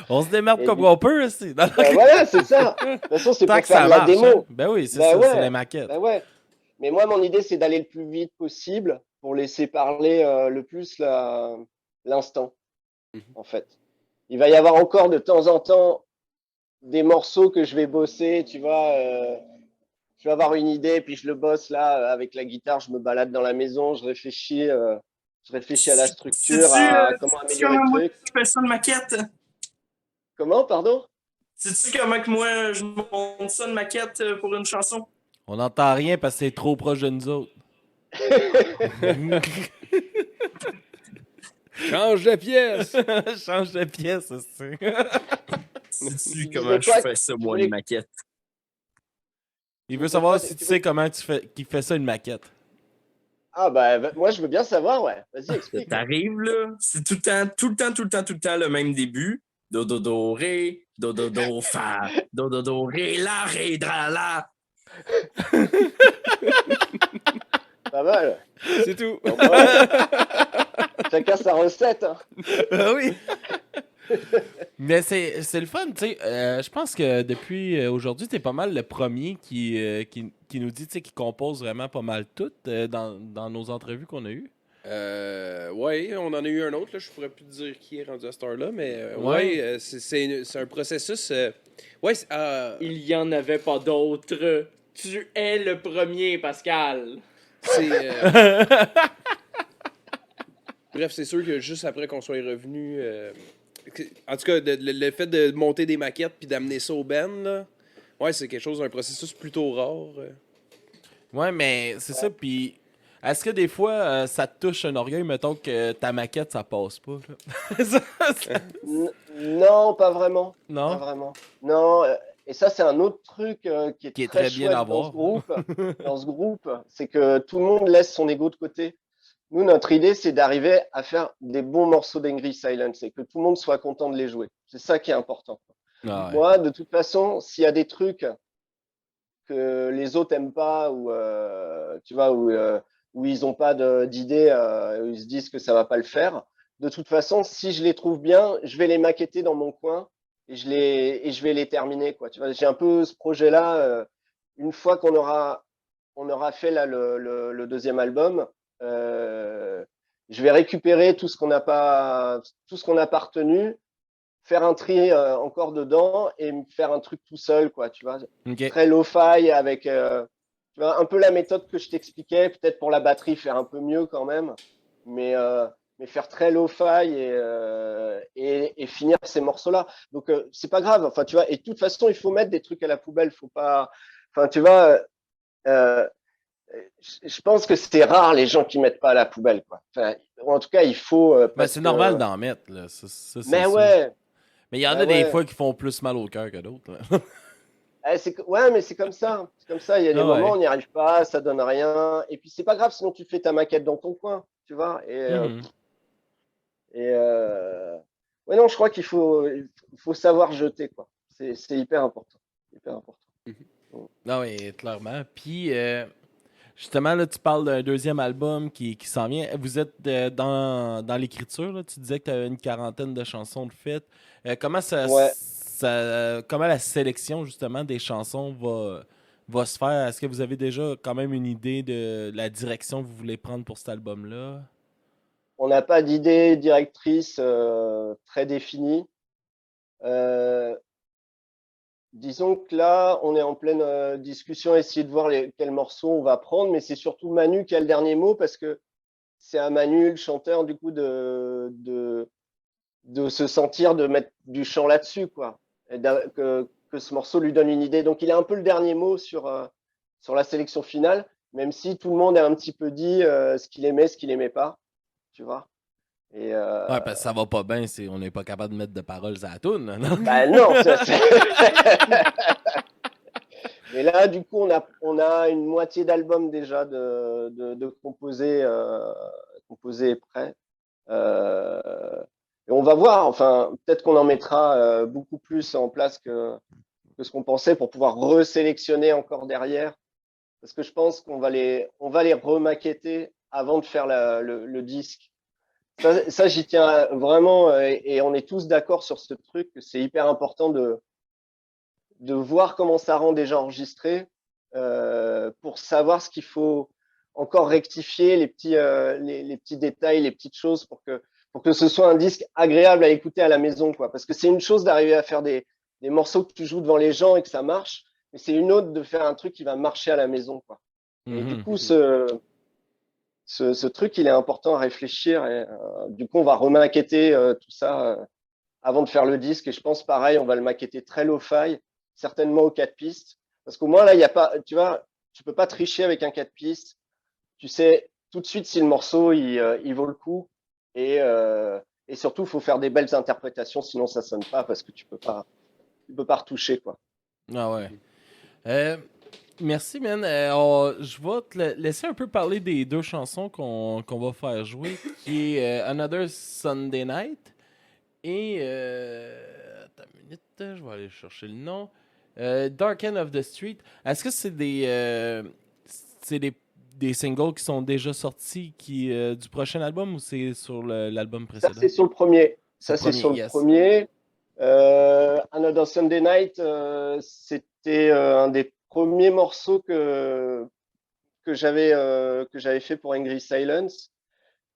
On se démerde Et comme du on peut aussi. Ben voilà, c'est ça. De toute façon, c'est Tant pour que faire ça de la marche, hein? démo. Ben oui, c'est Ben ça, c'est les ouais, maquettes. ben ouais. Mais moi, mon idée, c'est d'aller le plus vite possible pour laisser parler le plus l'instant, en fait. Il va y avoir encore de temps en temps des morceaux que je vais bosser, tu vois. Je vais avoir une idée, puis je le bosse là avec la guitare, je me balade dans la maison, je réfléchis à la structure, Sais-tu à comment sais-tu améliorer comment le moi truc. je fais ça de maquette? Comment, pardon? Sais-tu comment que moi je monte ça de maquette pour une chanson? On n'entend rien parce que c'est trop proche de nous autres. Change de pièce! Change de pièce, c'est. Sais-tu Tu comment disais je quoi? fais ça, Tu moi, voulais- une maquette? Il tu veut disais savoir quoi? si tu sais comment qu'il fait ça une maquette. Ah bah moi je veux bien savoir, ouais. Vas-y, explique. T'arrives là, c'est tout le temps le même début. Do, do, do, ré, do, fa, do, ré, la, ré, dra, la. Pas mal. C'est tout. Bon, bah, chacun sa recette, hein. Ah oui! Mais c'est le fun, tu sais. Je pense que depuis aujourd'hui, t'es pas mal le premier qui nous dit, tu sais, qui compose vraiment pas mal tout dans nos entrevues qu'on a eues. Ouais, on en a eu un autre, là. Je pourrais plus te dire qui est rendu à cette heure-là, mais Ouais. c'est un processus. Ouais, Il y en avait pas d'autres. Tu es le premier, Pascal. c'est. Bref, c'est sûr que juste après qu'on soit revenu En tout cas, le fait de monter des maquettes puis d'amener ça au band, là, ouais, c'est quelque chose, un processus plutôt rare. Ouais, mais c'est ça, puis est-ce que des fois, ça te touche un orgueil, mettons que ta maquette, ça passe pas, là? Non, pas vraiment. Pas Non? vraiment. Non, et ça, c'est un autre truc qui est Qui est très très bien à chouette dans ce voir. groupe. Dans ce groupe, c'est que tout le monde laisse son ego de côté. Nous, notre idée, c'est d'arriver à faire des bons morceaux d'Angry Silence et que tout le monde soit content de les jouer. C'est ça qui est important. Ah ouais. Moi, de toute façon, s'il y a des trucs que les autres aiment pas ou tu vois où ils ont pas d'idée, où ils se disent que ça va pas le faire. De toute façon, si je les trouve bien, je vais les maqueter dans mon coin et je vais les terminer quoi. Tu vois, j'ai un peu ce projet-là. Une fois on aura fait là le deuxième album, je vais récupérer tout ce qu'on n'a pas retenu, faire un tri encore dedans et me faire un truc tout seul, quoi, tu vois. Ok. Très lo-fi avec, tu vois, un peu la méthode que je t'expliquais, peut-être pour la batterie faire un peu mieux quand même, mais faire très lo-fi et finir ces morceaux-là. Donc, c'est pas grave, enfin, tu vois, et de toute façon, il faut mettre des trucs à la poubelle, faut pas, enfin, tu vois, euh, je pense que c'est rare les gens qui mettent pas à la poubelle, quoi. Enfin, en tout cas, il faut, Ben, parce c'est que, normal d'en mettre, là. Ça, c'est mais sûr. ouais, Mais il y en mais a des ouais. fois qui font plus mal au cœur que d'autres, là. Ouais, mais c'est comme ça. C'est comme ça. Il y a des Ah moments où ouais. on n'y arrive pas, ça donne rien. Et puis c'est pas grave, sinon tu fais ta maquette dans ton coin, tu vois. Mhm. Et ouais, non, je crois il faut savoir jeter, quoi. C'est hyper important. Hyper important. Ah oui, clairement. Puis, justement, là, tu parles d'un deuxième album qui s'en vient. Vous êtes dans l'écriture, là. Tu disais que tu avais une quarantaine de chansons de faites. Comment Ouais. comment la sélection, justement, des chansons va se faire? Est-ce que vous avez déjà quand même une idée de la direction que vous voulez prendre pour cet album-là? On n'a pas d'idée directrice très définie. Euh, Disons que là, on est en pleine discussion, essayer de voir quels morceaux on va prendre, mais c'est surtout Manu qui a le dernier mot parce que c'est à Manu, le chanteur, du coup, de se sentir de mettre du chant là-dessus, quoi. Que ce morceau lui donne une idée. Donc, il a un peu le dernier mot sur la sélection finale, même si tout le monde a un petit peu dit ce qu'il aimait, ce qu'il aimait pas, tu vois. Et Ouais, parce que ça va pas bien si on n'est pas capable de mettre de paroles à la toune, là, non? bah non, mais là, du coup, on a une moitié d'album déjà de composé et prêt. Et on va voir, enfin, peut-être qu'on en mettra beaucoup plus en place que ce qu'on pensait pour pouvoir resélectionner encore derrière. Parce que je pense on va les remaqueter avant de faire le disque. Ça j'y tiens vraiment et on est tous d'accord sur ce truc. C'est hyper important de voir comment ça rend déjà enregistré pour savoir ce qu'il faut encore rectifier, les petits détails, les petites choses pour que ce soit un disque agréable à écouter à la maison, quoi. Parce que c'est une chose d'arriver à faire des morceaux que tu joues devant les gens et que ça marche, mais c'est une autre de faire un truc qui va marcher à la maison, quoi. Et du Mhm. coup, ce truc, il est important à réfléchir. Et, du coup, on va remaqueter tout ça avant de faire le disque. Et je pense pareil, on va le maqueter très low-fi, certainement aux 4 pistes. Parce qu'au moins là, il y a pas, tu vois, tu peux pas tricher avec un 4 pistes. Tu sais tout de suite si le morceau il vaut le coup. Et surtout, il faut faire des belles interprétations, sinon ça sonne pas parce que tu peux pas retoucher quoi. Ah ouais. Euh, Merci, man. Je vais laisser un peu parler des deux chansons qu'on va faire jouer, qui est Another Sunday Night et... attends une minute, je vais aller chercher le nom. Dark End of the Street. Est-ce que c'est des singles qui sont déjà sortis du prochain album ou c'est sur l'album Ça précédent? c'est sur le premier. C'est Ça le c'est premier, sur le yes. premier. Another Sunday Night, c'était un des premiers morceaux que j'avais fait pour Angry Silence.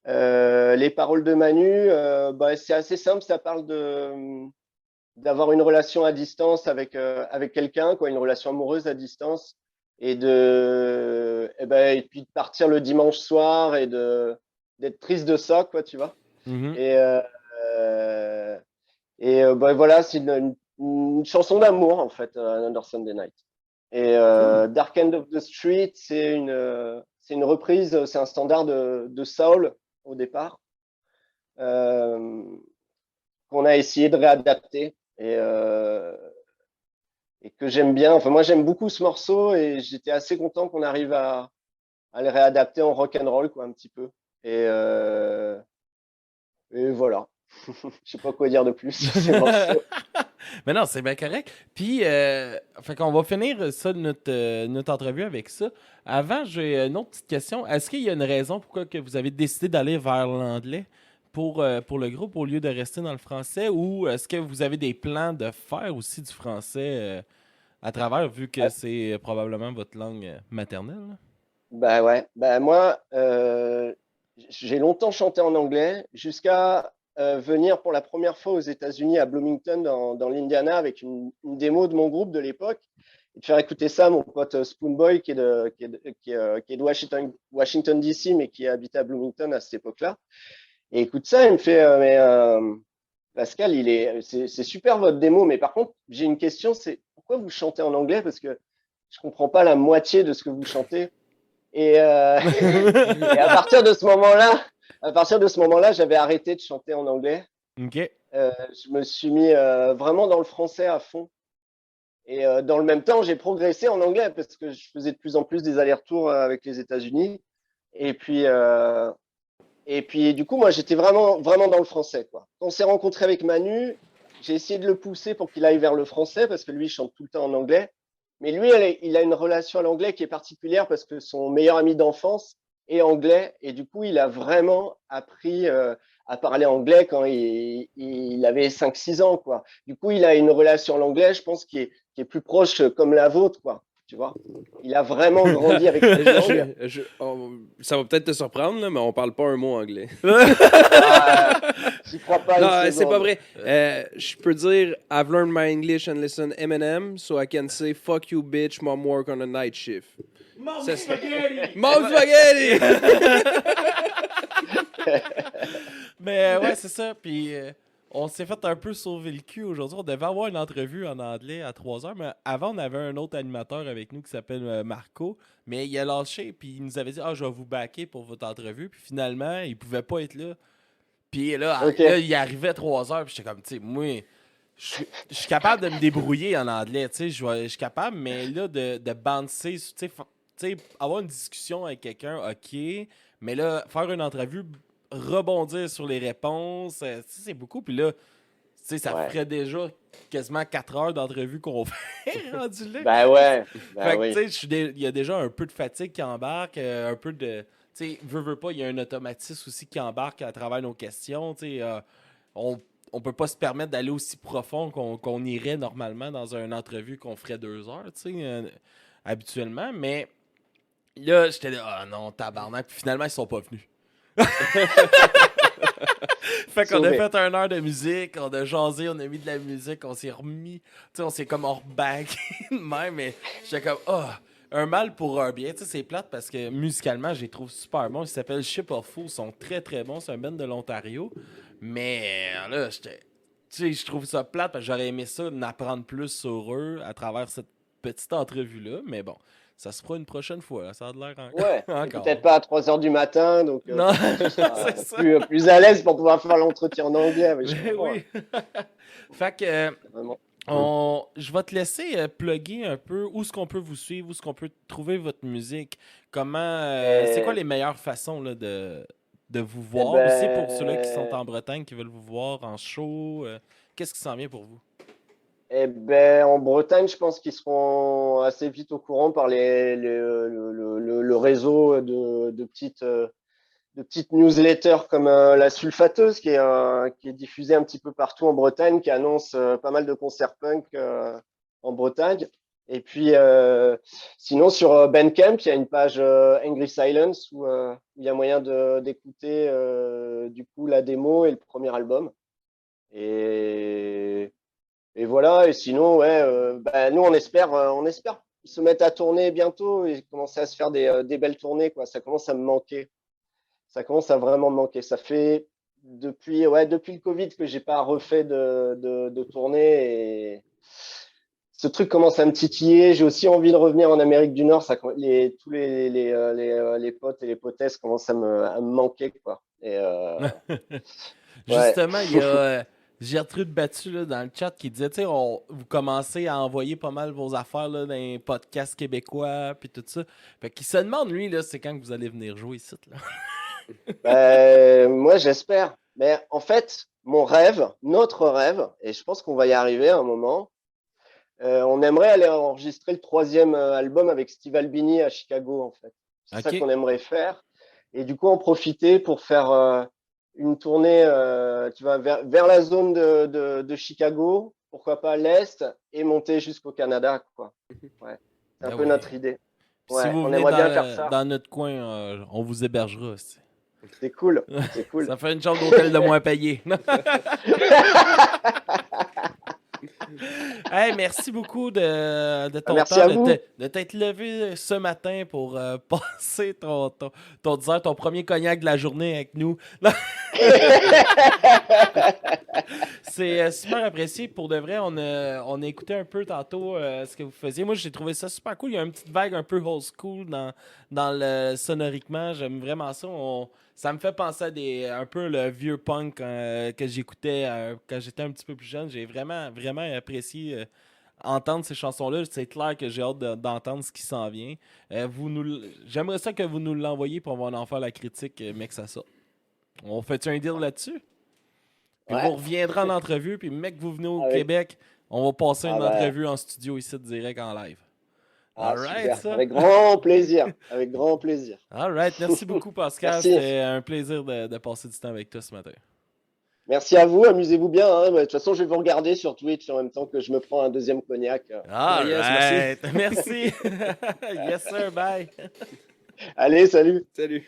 Les paroles de Manu, bah, c'est assez simple, ça parle d'avoir une relation à distance avec quelqu'un, quoi, une relation amoureuse à distance, et puis de partir le dimanche soir d'être triste de ça, quoi, tu vois. Mhm. Et, euh, Et voilà, c'est une chanson d'amour, en fait, Another Sunday Night. Et Dark End of the Street, c'est une reprise, c'est un standard de soul au départ, euh, qu'on a essayé de réadapter et que j'aime bien. Enfin, moi, j'aime beaucoup ce morceau et j'étais assez content qu'on arrive à le réadapter en rock and roll, quoi, un petit peu. Et voilà. Je sais pas quoi dire de plus sur ces morceaux. Mais non, c'est bien correct. Puis, fait qu'on va finir ça, notre entrevue avec ça. Avant, j'ai une autre petite question. Est-ce qu'il y a une raison pourquoi que vous avez décidé d'aller vers l'anglais pour le groupe au lieu de rester dans le français? Ou est-ce que vous avez des plans de faire aussi du français à travers, vu que c'est probablement votre langue maternelle? Là? Bah ouais. Bah moi, j'ai longtemps chanté en anglais jusqu'à venir pour la première fois aux États-Unis à Bloomington dans l'Indiana avec une démo de mon groupe de l'époque et de faire écouter ça à mon pote Spoonboy qui est de Washington DC mais qui habitait à Bloomington à cette époque-là. Et écoute ça, il me fait Pascal, c'est super votre démo, mais par contre j'ai une question, c'est pourquoi vous chantez en anglais parce que je comprends pas la moitié de ce que vous chantez. Et, et à partir de ce moment-là, j'avais arrêté de chanter en anglais. OK. Je me suis mis vraiment dans le français à fond. Et dans le même temps, j'ai progressé en anglais parce que je faisais de plus en plus des allers-retours avec les États-Unis. Et puis, du coup, moi, j'étais vraiment, vraiment dans le français, quoi. Quand on s'est rencontré avec Manu, j'ai essayé de le pousser pour qu'il aille vers le français parce que lui, il chante tout le temps en anglais. Mais lui, il a une relation à l'anglais qui est particulière parce que son meilleur ami d'enfance est anglais. Et du coup, il a vraiment appris à parler anglais quand il avait 5-6 ans, quoi. Du coup, il a une relation à l'anglais, je pense, qui est plus proche comme la vôtre, quoi. Tu vois? Il a vraiment grandi avec cette langue. Ça va peut-être te surprendre, là, mais on parle pas un mot anglais. Ah, j'y crois pas une Non, c'est seconde. pas vrai. Je peux dire I've learned my English and listen Eminem, so I can say fuck you bitch, mom work on a night shift. Mom Ça, spaghetti! Mom spaghetti! Mais ouais, c'est ça. Puis on s'est fait un peu sauver le cul aujourd'hui. On devait avoir une entrevue en anglais à 3h, mais avant, on avait un autre animateur avec nous qui s'appelle Marco. Mais il a lâché, puis il nous avait dit « Ah, je vais vous backer pour votre entrevue. » Puis finalement, il pouvait pas être là. Puis là, Ok. il arrivait à 3h, puis j'étais comme, tu sais, moi, je suis capable de me débrouiller en anglais, tu sais, je suis capable, mais là, de bouncer, tu sais, avoir une discussion avec quelqu'un, ok, mais là, faire une entrevue, rebondir sur les réponses, tu sais, c'est beaucoup, puis là, tu sais, ça Ouais. ferait déjà quasiment 4 heures d'entrevue qu'on fait rendu là. Bah ouais. Bah Fait que, oui. tu sais, il y a déjà un peu de fatigue qui embarque, un peu de. Tu sais, veut pas, il y a un automatisme aussi qui embarque à travers nos questions. Tu sais, on peut pas se permettre d'aller aussi profond qu'on irait normalement dans une entrevue qu'on ferait 2 heures, tu sais, habituellement. Mais là, j'étais là, ah non, tabarnak. Puis finalement, ils sont pas venus. Fait qu'on a Sauvé. fait 1 heure de musique, on a jasé, on a mis de la musique, on s'est remis, tu sais, on s'est comme rebagué de même, mais j'étais comme, oh, un mal pour un bien. Tu sais, c'est plate parce que musicalement, je les trouve super bons. Ils s'appellent Ship of Fools, ils sont très très bons, c'est un band de l'Ontario. Mais là, j'étais, tu sais, je trouve ça plate parce que j'aurais aimé ça, en apprendre plus sur eux à travers cette petite entrevue-là, mais bon. Ça se fera une prochaine fois, là. Ça a l'air Ouais. Et encore. peut-être pas à 3h du matin, donc Non, tu seras c'est ça. plus à l'aise pour pouvoir faire l'entretien en anglais. Mais je Ben comprends, oui. Fait que vraiment. je vais te laisser plugger un peu où est-ce qu'on peut vous suivre, où est-ce qu'on peut trouver votre musique, comment c'est quoi les meilleures façons là, de vous voir aussi pour ceux-là qui sont en Bretagne qui veulent vous voir en show, qu'est-ce qui s'en vient pour vous? Eh ben, en Bretagne, je pense qu'ils seront assez vite au courant par le réseau de petites newsletters comme la Sulfateuse qui est diffusée un petit peu partout en Bretagne, qui annonce pas mal de concerts punk en Bretagne. Et puis, sinon, sur Bandcamp, il y a une page Angry Silence où il y a moyen d'écouter du coup la démo et le premier album. Et voilà. Et sinon, ouais, bah, nous, on espère se mettre à tourner bientôt et commencer à se faire des belles tournées, quoi. Ça commence à me manquer. Ça commence à vraiment me manquer. Ça fait depuis le Covid que j'ai pas refait de tournée et ce truc commence à me titiller. J'ai aussi envie de revenir en Amérique du Nord. Tous les potes et les potesses commencent à me manquer, quoi. Et Justement, il y a Gertrude Battu là, dans le chat qui disait, tu sais, vous commencez à envoyer pas mal vos affaires là, dans les podcasts québécois puis tout ça. Fait qu'il se demande, lui, là, c'est quand que vous allez venir jouer ici, là. moi, j'espère. Mais en fait, notre rêve, et je pense qu'on va y arriver à un moment, on aimerait aller enregistrer le 3e album avec Steve Albini à Chicago, en fait. C'est ça qu'on aimerait faire. Et du coup, en profiter pour faire une tournée vers la zone de Chicago, pourquoi pas l'Est, et monter jusqu'au Canada, quoi. Ouais. C'est un peu notre idée. Ouais, si vous venez bien faire ça. Dans notre coin, on vous hébergera. C'est cool. Ça fait une chambre d'hôtel de moins payée. Hey, merci beaucoup de ton temps, de t'être levé ce matin pour passer ton premier cognac de la journée avec nous. C'est super apprécié. Pour de vrai, on a écouté un peu tantôt ce que vous faisiez. Moi, j'ai trouvé ça super cool. Il y a une petite vague un peu old school dans le sonoriquement. J'aime vraiment ça. Ça me fait penser à un peu le vieux punk que j'écoutais quand j'étais un petit peu plus jeune. J'ai vraiment, vraiment apprécié entendre ces chansons-là. C'est clair que j'ai hâte d'entendre ce qui s'en vient. J'aimerais ça que vous nous l'envoyiez pour on va en faire la critique, mec, ça sort. On fait-tu un deal là-dessus? Puis vous reviendrez en entrevue, puis mec, vous venez au Québec, on va passer une entrevue en studio ici, direct en live. Alright, ça. Avec grand plaisir. Alright, merci beaucoup, Pascal. C'était un plaisir de passer du temps avec toi ce matin. Merci à vous, amusez-vous bien. Hein. De toute façon, je vais vous regarder sur Twitch en même temps que je me prends un 2e cognac. Alright, merci. Yes, sir, bye. Allez, salut. Salut.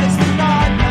It's not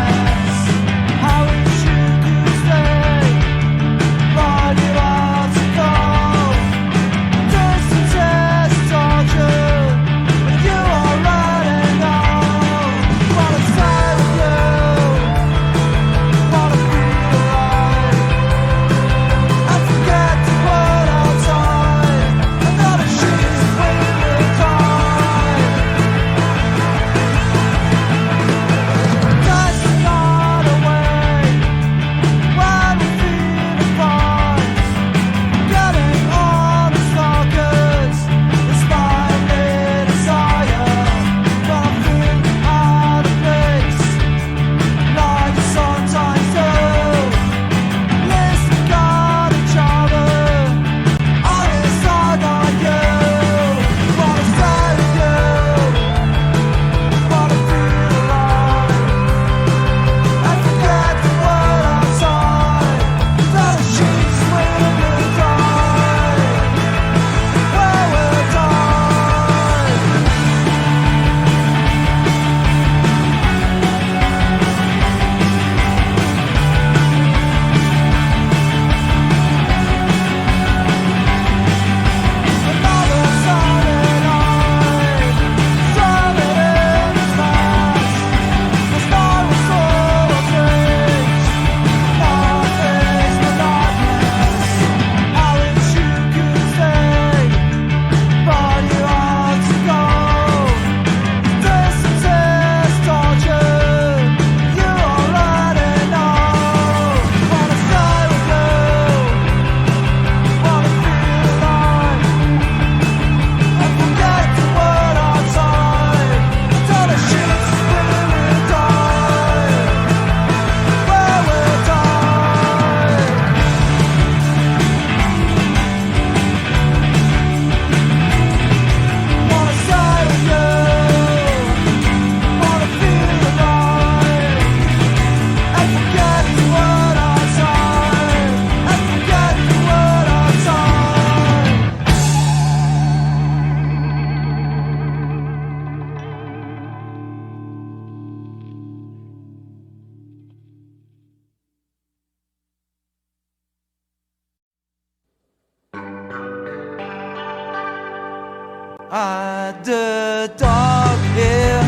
at the dark here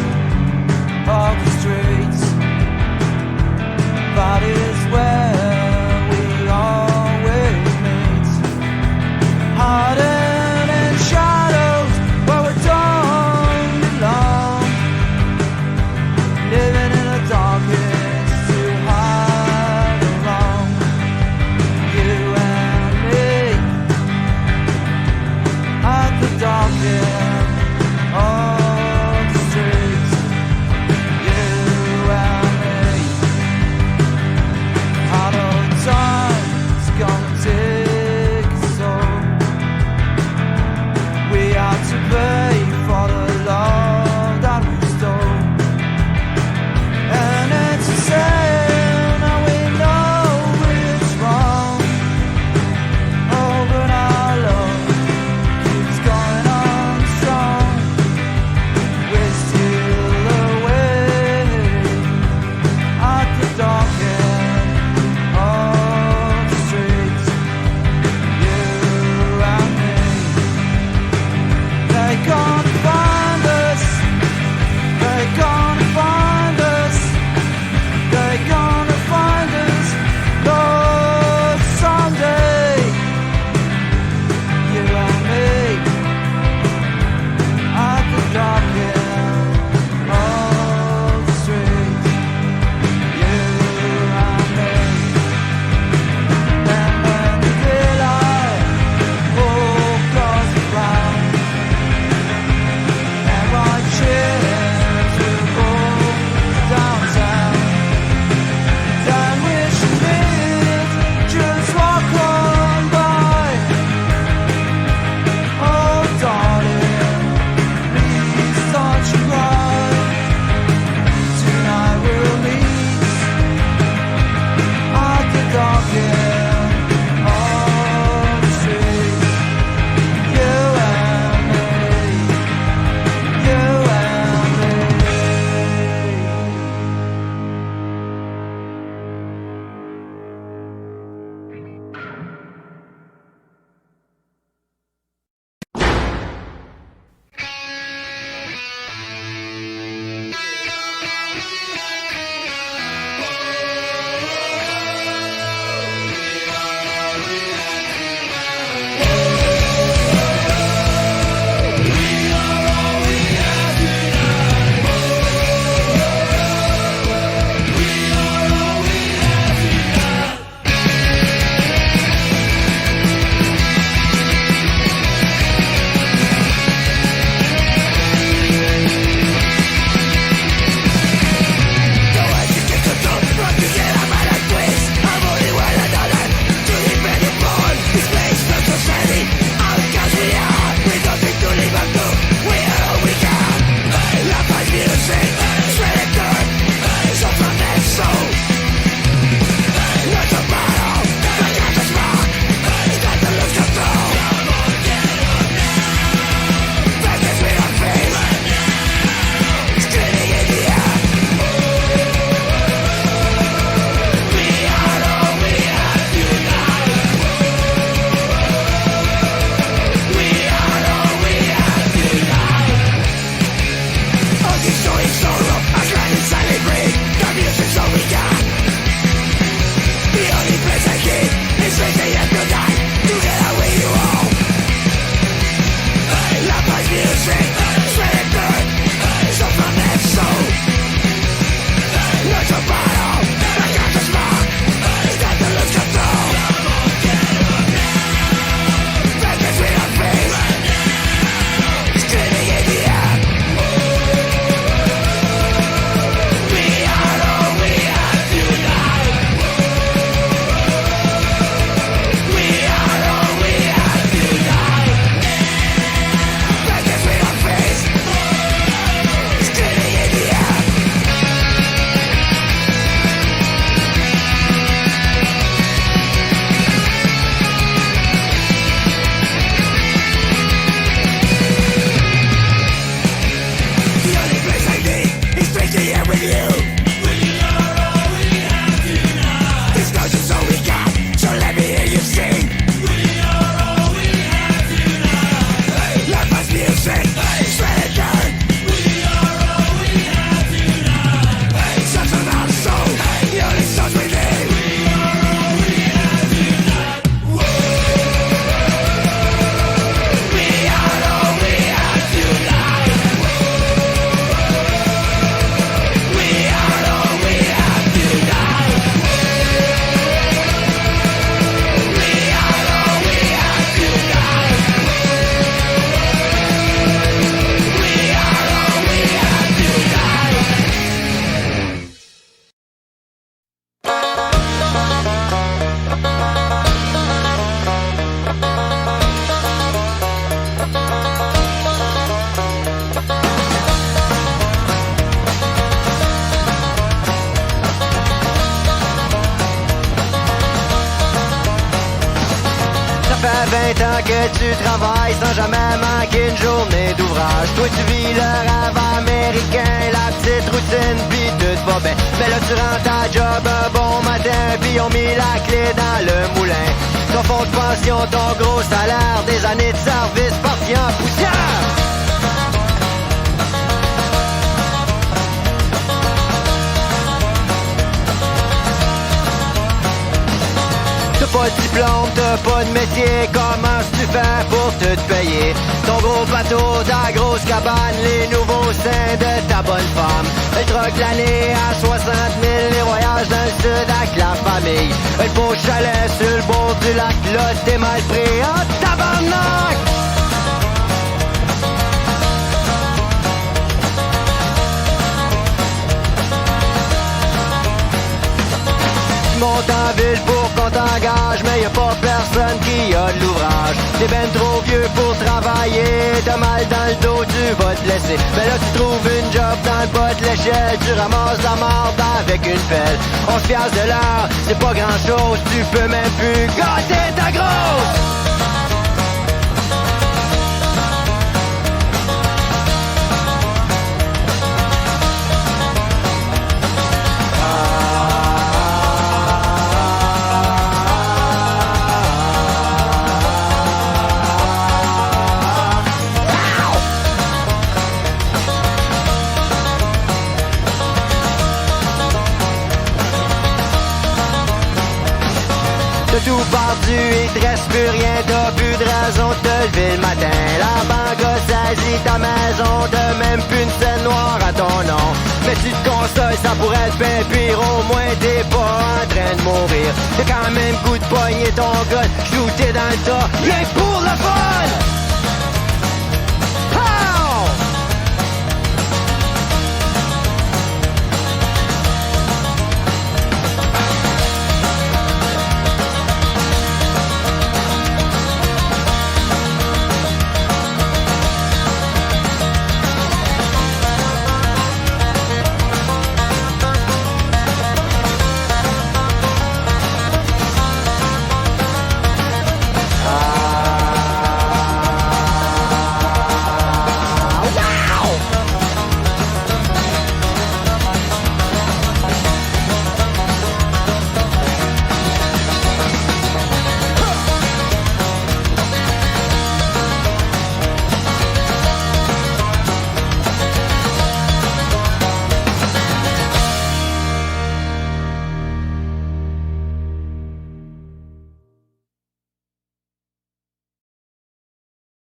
of the streets. That is where we always meet. Hiding in shadows where we don't belong. Living in the darkness to hide the wrong. You and me at the dark end of the street. 20 ans que tu travailles sans jamais manquer une journée d'ouvrage. Toi tu vis le rêve américain, la petite routine pis tout va bien. Mais là tu rentres à job un bon matin pis on mis la clé dans le moulin. Ton fonds de pension, ton gros salaire, des années de service partis en poussière. T'as pas de diplôme, t'as pas de métier, comment tu fais pour te payer? Ton gros bateau, ta grosse cabane, les nouveaux seins de ta bonne femme. Elle troque l'année à 60 000, les voyages dans le sud avec la famille. Le beau chalet sur le bord du lac, là t'es mal pris en tabarnak! Tu montes en ville pour qu'on t'engage, mais y'a pas personne qui a de l'ouvrage. T'es ben trop vieux pour travailler, t'as mal dans le dos, tu vas te laisser. Mais là tu trouves une job dans le bas de l'échelle, tu ramasses la marde avec une pelle. 11 piastres de l'heure, c'est pas grand chose, tu peux même plus gâter ta grosse. T'as tout perdu, il te reste plus rien, t'as plus de raison de te lever le matin. La banque a saisi ta maison, t'as même plus une scène noire à ton nom. Mais tu te consoles, ça pourrait être bien pire, au moins t'es pas en train de mourir. T'as quand même goût de pogner ton gun, shooter dans le tas, rien que pour le